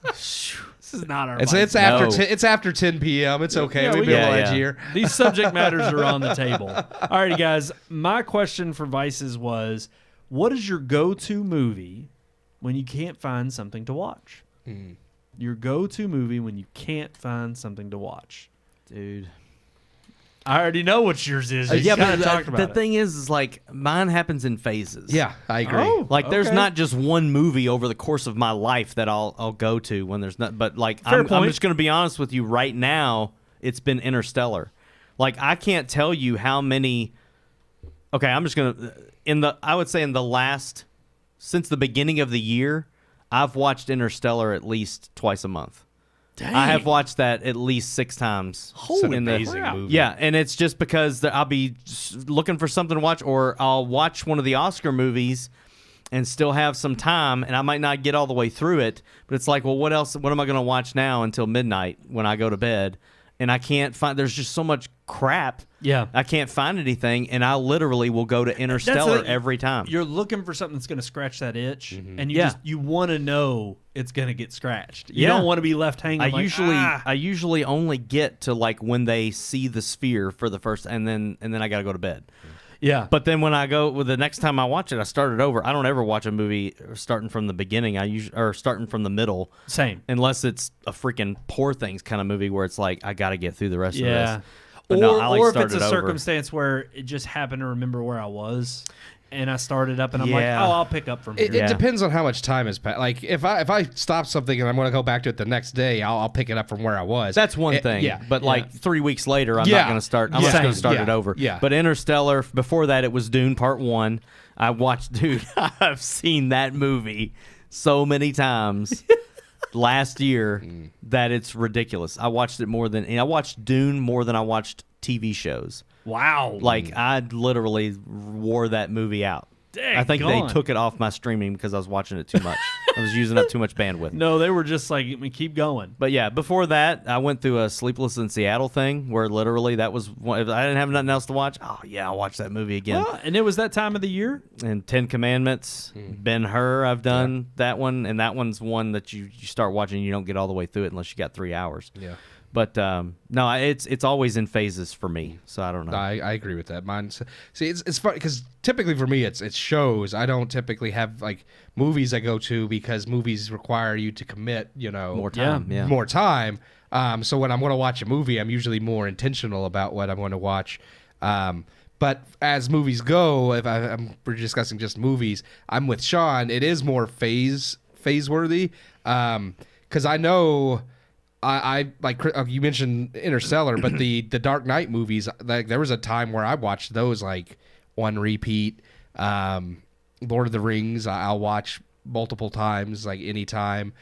This is not our. It's vice. after No. 10, it's after 10 p.m. It's okay. Yeah, We've we- been Yeah, a yeah. here. These subject matters are on the table. Alrighty, guys. My question for Vices was, what is your go-to movie when you can't find something to watch? Your go-to movie when you can't find something to watch. Dude. I already know what yours is. You Yeah, kinda but talked the about it. thing is like mine happens in phases. Yeah, I agree. Oh, Like there's okay. not just one movie over the course of my life that I'll go to when there's not. But like Fair I'm point. just gonna be honest with you right now. It's been Interstellar. Like I can't tell you how many. Okay, I'm just gonna I would say in the last since the beginning of the year, I've watched Interstellar at least twice a month. I have watched that at least 6 times. It's an in the- amazing movie. Yeah, and it's just because I'll be looking for something to watch, or I'll watch one of the Oscar movies and still have some time, and I might not get all the way through it, but it's like, well, what else? What am I going to watch now until midnight when I go to bed? And I can't find. There's just so much crap. Yeah. I can't find anything, and I literally will go to Interstellar a- every time. You're looking for something that's going to scratch that itch, and Yeah. you want to know it's going to get scratched. You Yeah. don't want to be left hanging. I like, usually only get to like when they see the sphere for the first, and then I got to go to bed. yeah. But then when I go, well, the next time I watch it, I start it over. I don't ever watch a movie starting from the beginning. Or starting from the middle, Same. unless it's a freaking Poor Things kind of movie where it's like I got to get through the rest of Yeah. this. But no, I like or if start it's a it over. circumstance where it just happened to remember where I was, and I started up, and I'm like, Yeah. oh, I'll pick up from here. It Yeah. depends on how much time has passed. Like if I stop something and I'm going to go back to it the next day, I'll pick it up from where I was. That's one thing. Yeah, But like 3 weeks later, I'm Yeah. not going to start. I'm Yeah. just going to Same. start Yeah. it over. Yeah. But Interstellar, before that, it was Dune Part 1. I watched, dude, I've seen that movie so many times last year that it's ridiculous. I watched Dune more than I watched TV shows. Wow. Like I literally wore that movie out. I think Daggone. they took it off my streaming because I was watching it too much. I was using up too much bandwidth. No, they were just like, keep going. But yeah, before that, I went through a Sleepless in Seattle thing where literally that was one, if I didn't have nothing else to watch. Oh yeah, I'll watch that movie again. Well, and it was that time of the year. And 10 Commandments, Ben-Hur, I've done that one, and that one's one that you start watching, you don't get all the way through it unless you got 3 hours. Yeah. But no, it's always in phases for me, so I don't know. I agree with that. Mine. See, it's funny because typically for me, it's shows. I don't typically have like movies I go to because movies require you to commit, More time, yeah. more time. So when I'm going to watch a movie, I'm usually more intentional about what I'm going to watch. But as movies go, if we're discussing just movies, I'm with Sean. It is more phase worthy because I know. I like you mentioned Interstellar, but the Dark Knight movies, like there was a time where I watched those like on repeat. Lord of the Rings, I'll watch multiple times, like anytime.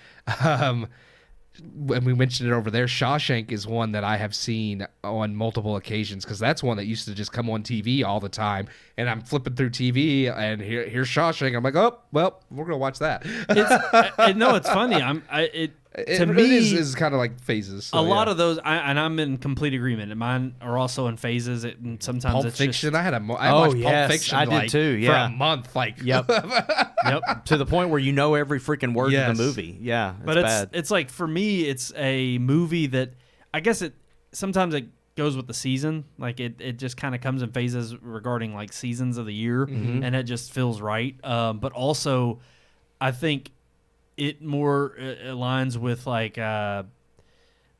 and we mentioned it over there, Shawshank is one that I have seen on multiple occasions because that's one that used to just come on TV all the time. And I'm flipping through TV and here's Shawshank. I'm like, oh, well, we're going to watch that. It's funny. To me, it is kind of like phases. So, a lot of those, and I'm in complete agreement. And mine are also in phases. And sometimes Pulp it's Fiction. just, I watched Pulp Fiction. I did too. Yeah, for a month. Like, yep. To the point where you know every freaking word of the movie. Yeah, but it's like for me, it's a movie that I guess sometimes it goes with the season. Like it just kind of comes in phases regarding like seasons of the year, and it just feels right. But also, I think it more aligns with like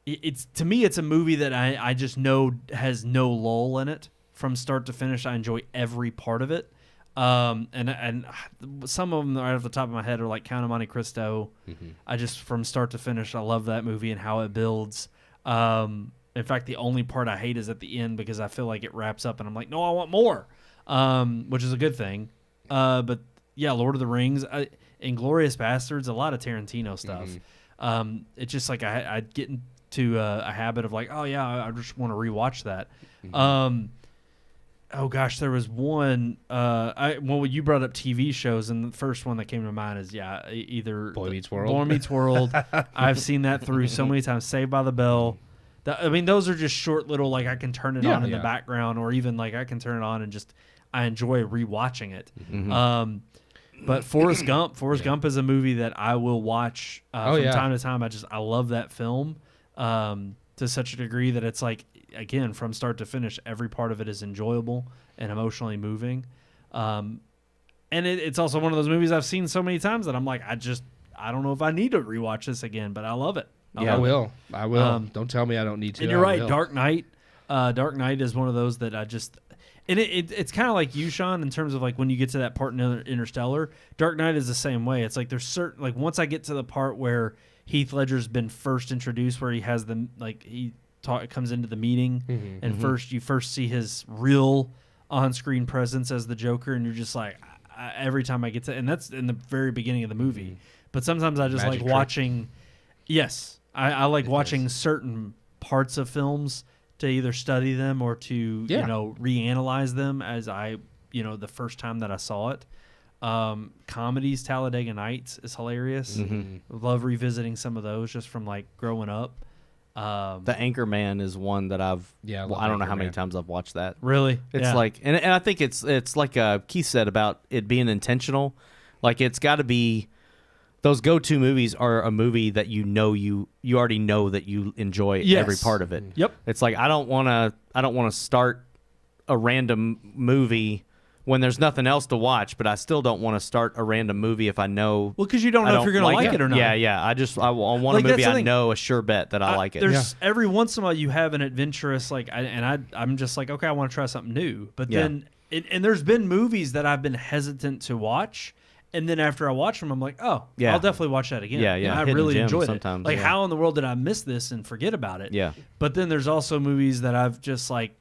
it's to me it's a movie that I just know has no lull in it from start to finish. I enjoy every part of it, and some of them right off the top of my head are like Count of Monte Cristo. I just from start to finish I love that movie and how it builds. In fact, the only part I hate is at the end because I feel like it wraps up and I'm like, no, I want more, which is a good thing. But yeah, Lord of the Rings, Inglourious Bastards, a lot of Tarantino stuff. It's just like I get into a habit of like, oh yeah, I just want to rewatch that. Oh gosh, there was one. Well, you brought up TV shows, and the first one that came to mind is either Boy Meets World. Boy Meets World. I've seen that through so many times. Saved by the Bell. I mean, those are just short little like I can turn it on in the background, or even like I can turn it on and just I enjoy rewatching it. But Forrest Gump is a movie that I will watch from time to time. I love that film to such a degree that it's like, again, from start to finish, every part of it is enjoyable and emotionally moving. And it's also one of those movies I've seen so many times that I'm like, I don't know if I need to rewatch this again, but I love it. I will. Don't tell me I don't need to. And you're right, Dark Knight. Dark Knight is one of those that I just... And it's kind of like you, Sean, in terms of like when you get to that part in Interstellar. Dark Knight is the same way. It's like there's certain like once I get to the part where Heath Ledger's been first introduced, where he has the like comes into the meeting, and you first see his real on-screen presence as the Joker, and you're just like every time I get to, and that's in the very beginning of the movie. But sometimes I just like watching. Yes, I like watching certain parts of films to either study them or to reanalyze them as the first time that I saw it. Comedies, Talladega Nights is hilarious. Love revisiting some of those just from like growing up. The Anchorman is one that I don't know how many times I've watched that. Really? It's like, and I think it's like Keith said about it being intentional. Like it's got to be. Those go-to movies are a movie that you already know that you enjoy every part of it. Yep. It's like I don't want to start a random movie when there's nothing else to watch, but I still don't want to start a random movie if I know. Well, because you don't know if you're going to like it or not. Yeah. I want a movie I know a sure bet that I like it. There's every once in a while you have an adventurous I'm just like, okay, I want to try something new. But then and there's been movies that I've been hesitant to watch. And then after I watch them, I'm like, oh, I'll definitely watch that again. Yeah. I really enjoyed it. Like, yeah. how in the world did I miss this and forget about it? Yeah. But then there's also movies that I've just like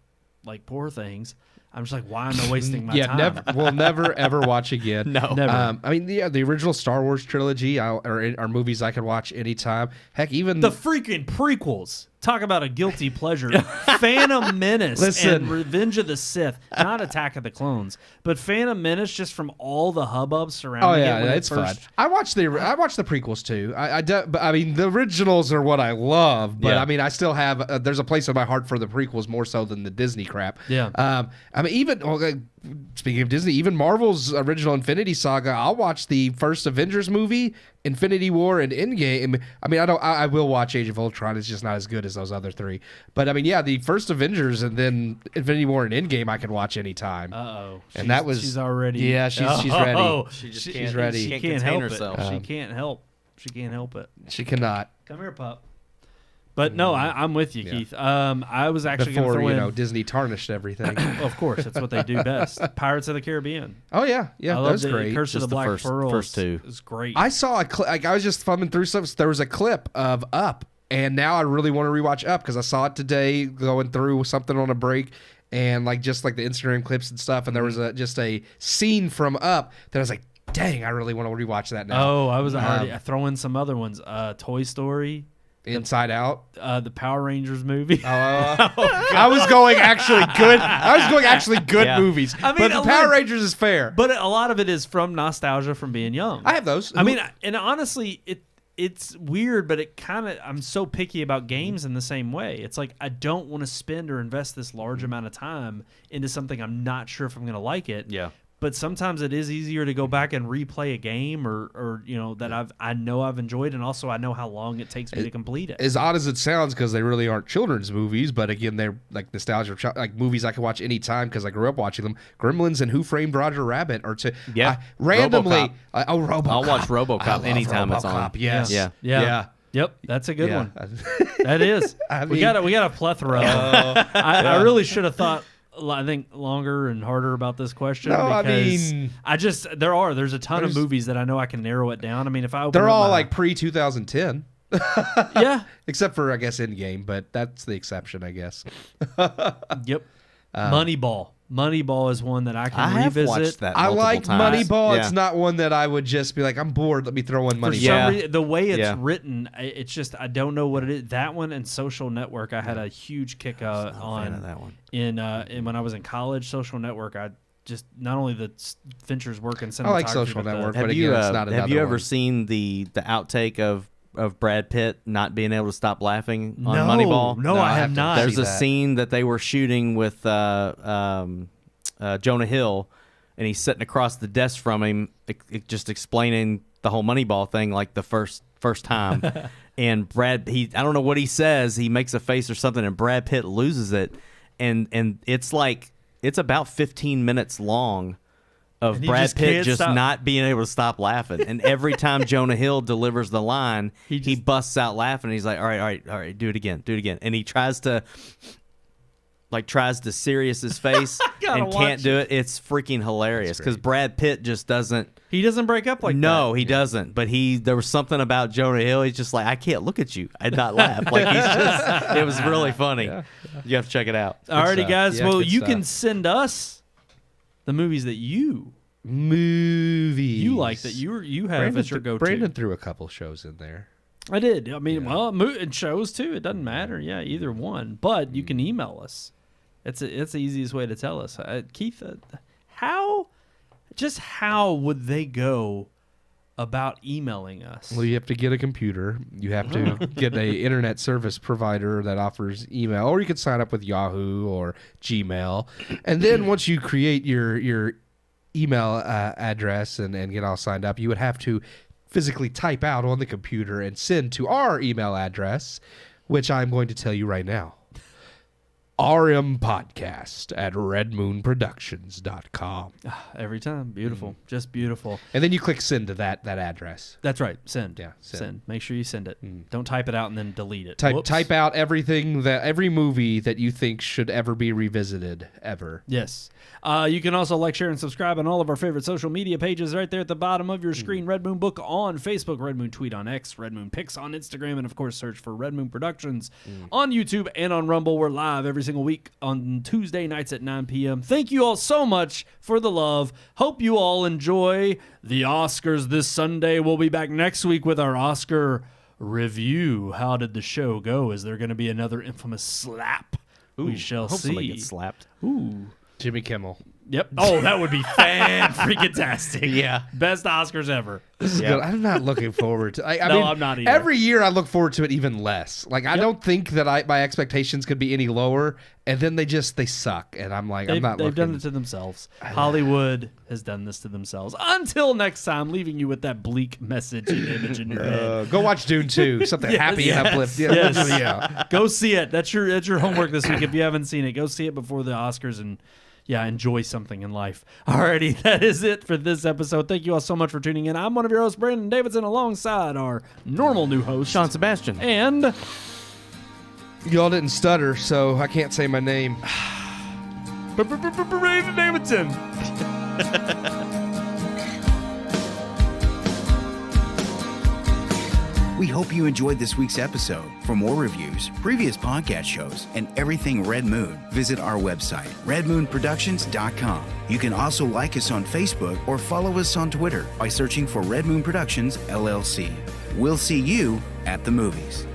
Poor Things. I'm just like, why am I wasting my time? We'll never ever watch again. No, never. I mean, the original Star Wars trilogy are movies I could watch anytime. Heck, even the freaking prequels. Talk about a guilty pleasure. Phantom Menace and Revenge of the Sith. Not Attack of the Clones, but Phantom Menace, just from all the hubbub surrounding it. It's fun. I watched the prequels too. But I mean, the originals are what I love. But I mean, I still have. There's a place in my heart for the prequels more so than the Disney crap. Yeah. I mean, even speaking of Disney, even Marvel's original Infinity Saga. I'll watch the first Avengers movie, Infinity War, and Endgame. I mean, I will watch Age of Ultron. It's just not as good as those other three. But I mean, the first Avengers and then Infinity War and Endgame I can watch anytime. And that was she's already. Yeah, she's ready. She's ready. She can't help herself. it. She can't help. She can't help it. She cannot. Come here, pup. But no, I'm with you, Keith. I was actually before going to throw in, Disney tarnished everything. Of course, that's what they do best. Pirates of the Caribbean. Oh yeah, that was great. Curse of the Black Pearls. First two is great. I saw I was just thumbing through some. There was a clip of Up, and now I really want to rewatch Up because I saw it today going through something on a break. And just like the Instagram clips and stuff, and there was just a scene from Up that I was like, "Dang, I really want to rewatch that now." Oh, I was already. I throw in some other ones. Toy Story. Inside Out. The Power Rangers movie. I was going actually good Yeah. movies. I mean, but the Power Rangers is fair. But a lot of it is from nostalgia from being young. I have those. I mean, and honestly, it's weird, but I'm so picky about games in the same way. It's like I don't want to spend or invest this large amount of time into something I'm not sure if I'm going to like it. Yeah. But sometimes it is easier to go back and replay a game or that I know I've enjoyed, and also I know how long it takes me to complete it. As odd as it sounds, because they really aren't children's movies, but again, they're like nostalgia, like movies I can watch anytime because I grew up watching them. Gremlins and Who Framed Roger Rabbit are randomly. RoboCop. I'll watch RoboCop anytime it's on. Yes. Yeah. Yep, that's a good one. one. That is. We got a plethora. I really should have thought. I think longer and harder about this question because there's a ton of movies that I know I can narrow it down. I mean, if I they're all like pre-2010. Yeah, except for I guess Endgame, but that's the exception, I guess. Yep. Moneyball is one that I can revisit. Have watched that I like times. Moneyball. Yeah. It's not one that I would just be like, I'm bored. Let me throw in Moneyball. For some reason, the way it's written, it's just I don't know what it is. That one and Social Network, I had a huge kick on that one. In when I was in college. Social Network, I just not only the Fincher's work in cinematography. I like Social Network, but Have again, it's not another Have you ever one. seen the outtake of Brad Pitt not being able to stop laughing on Moneyball? No, I have not. There's a that. scene that they were shooting with Jonah Hill, and he's sitting across the desk from him, just explaining the whole Moneyball thing like the first time. And Brad, I don't know what he says. He makes a face or something, and Brad Pitt loses it. And it's like it's about 15 minutes long of And he Brad just Pitt can't just stop. not being able to stop laughing. And every time Jonah Hill delivers the line, he busts out laughing. He's like, all right, do it again. And he tries to serious his face and can't do it. It's freaking hilarious because Brad Pitt just doesn't. He doesn't break up like that. No, he doesn't. But there was something about Jonah Hill. He's just like, I can't look at you and not laugh. Like it was really funny. Yeah. You have to check it out. Alrighty, stuff. guys. Yeah, well, good you stuff. can send us the movies that you like that you have as your go-to. Brandon threw a couple shows in there. I did. I mean, and shows too. It doesn't matter. Yeah, either one. But you can email us. It's the easiest way to tell us. Keith, how would they go about emailing us? Well, you have to get a computer. You have to get a internet service provider that offers email, or you could sign up with Yahoo or Gmail. And then once you create your email address and get all signed up, you would have to physically type out on the computer and send to our email address, which I'm going to tell you right now. RMPodcast at redmoonproductions.com. Every time. Beautiful. Just beautiful. And then you click send to that address. That's right. Send. Yeah, Send. Make sure you send it. Don't type it out and then delete it. Type out every movie that you think should ever be revisited ever. Yes. You can also like, share, and subscribe on all of our favorite social media pages right there at the bottom of your screen. Red Moon Book on Facebook, Red Moon Tweet on X, Red Moon Pics on Instagram, and of course search for Red Moon Productions on YouTube and on Rumble. We're live every single week on Tuesday nights at 9 p.m. Thank you all so much for the love. Hope you all enjoy the Oscars this Sunday. We'll be back next week with our Oscar review. How did the show go? Is there going to be another infamous slap? We shall Hope somebody see. gets slapped. Ooh. Jimmy Kimmel. Yep. Oh, that would be fan-freaking-tastic. Yeah. Best Oscars ever. This is good. I'm not looking forward to. I No, mean, I'm not either. Every year I look forward to it even less. Like I don't think that my expectations could be any lower, and then they suck, and I'm like, I'm not. They've looking. done it to themselves. Hollywood has done this to themselves. Until next time, leaving you with that bleak message and image in your head. Go watch Dune 2. Something happy and uplifting. Yes. Yeah. Go see it. That's your homework this week. If you haven't seen it, go see it before the Oscars and enjoy something in life. Alrighty, that is it for this episode. Thank you all so much for tuning in. I'm one of your hosts, Brandon Davidson, alongside our normal new host, Sean Sebastian. and Y'all didn't stutter, so I can't say my name. Brandon Davidson. We hope you enjoyed this week's episode. For more reviews, previous podcast shows, and everything Red Moon, visit our website, redmoonproductions.com. You can also like us on Facebook or follow us on Twitter by searching for Red Moon Productions, LLC. We'll see you at the movies.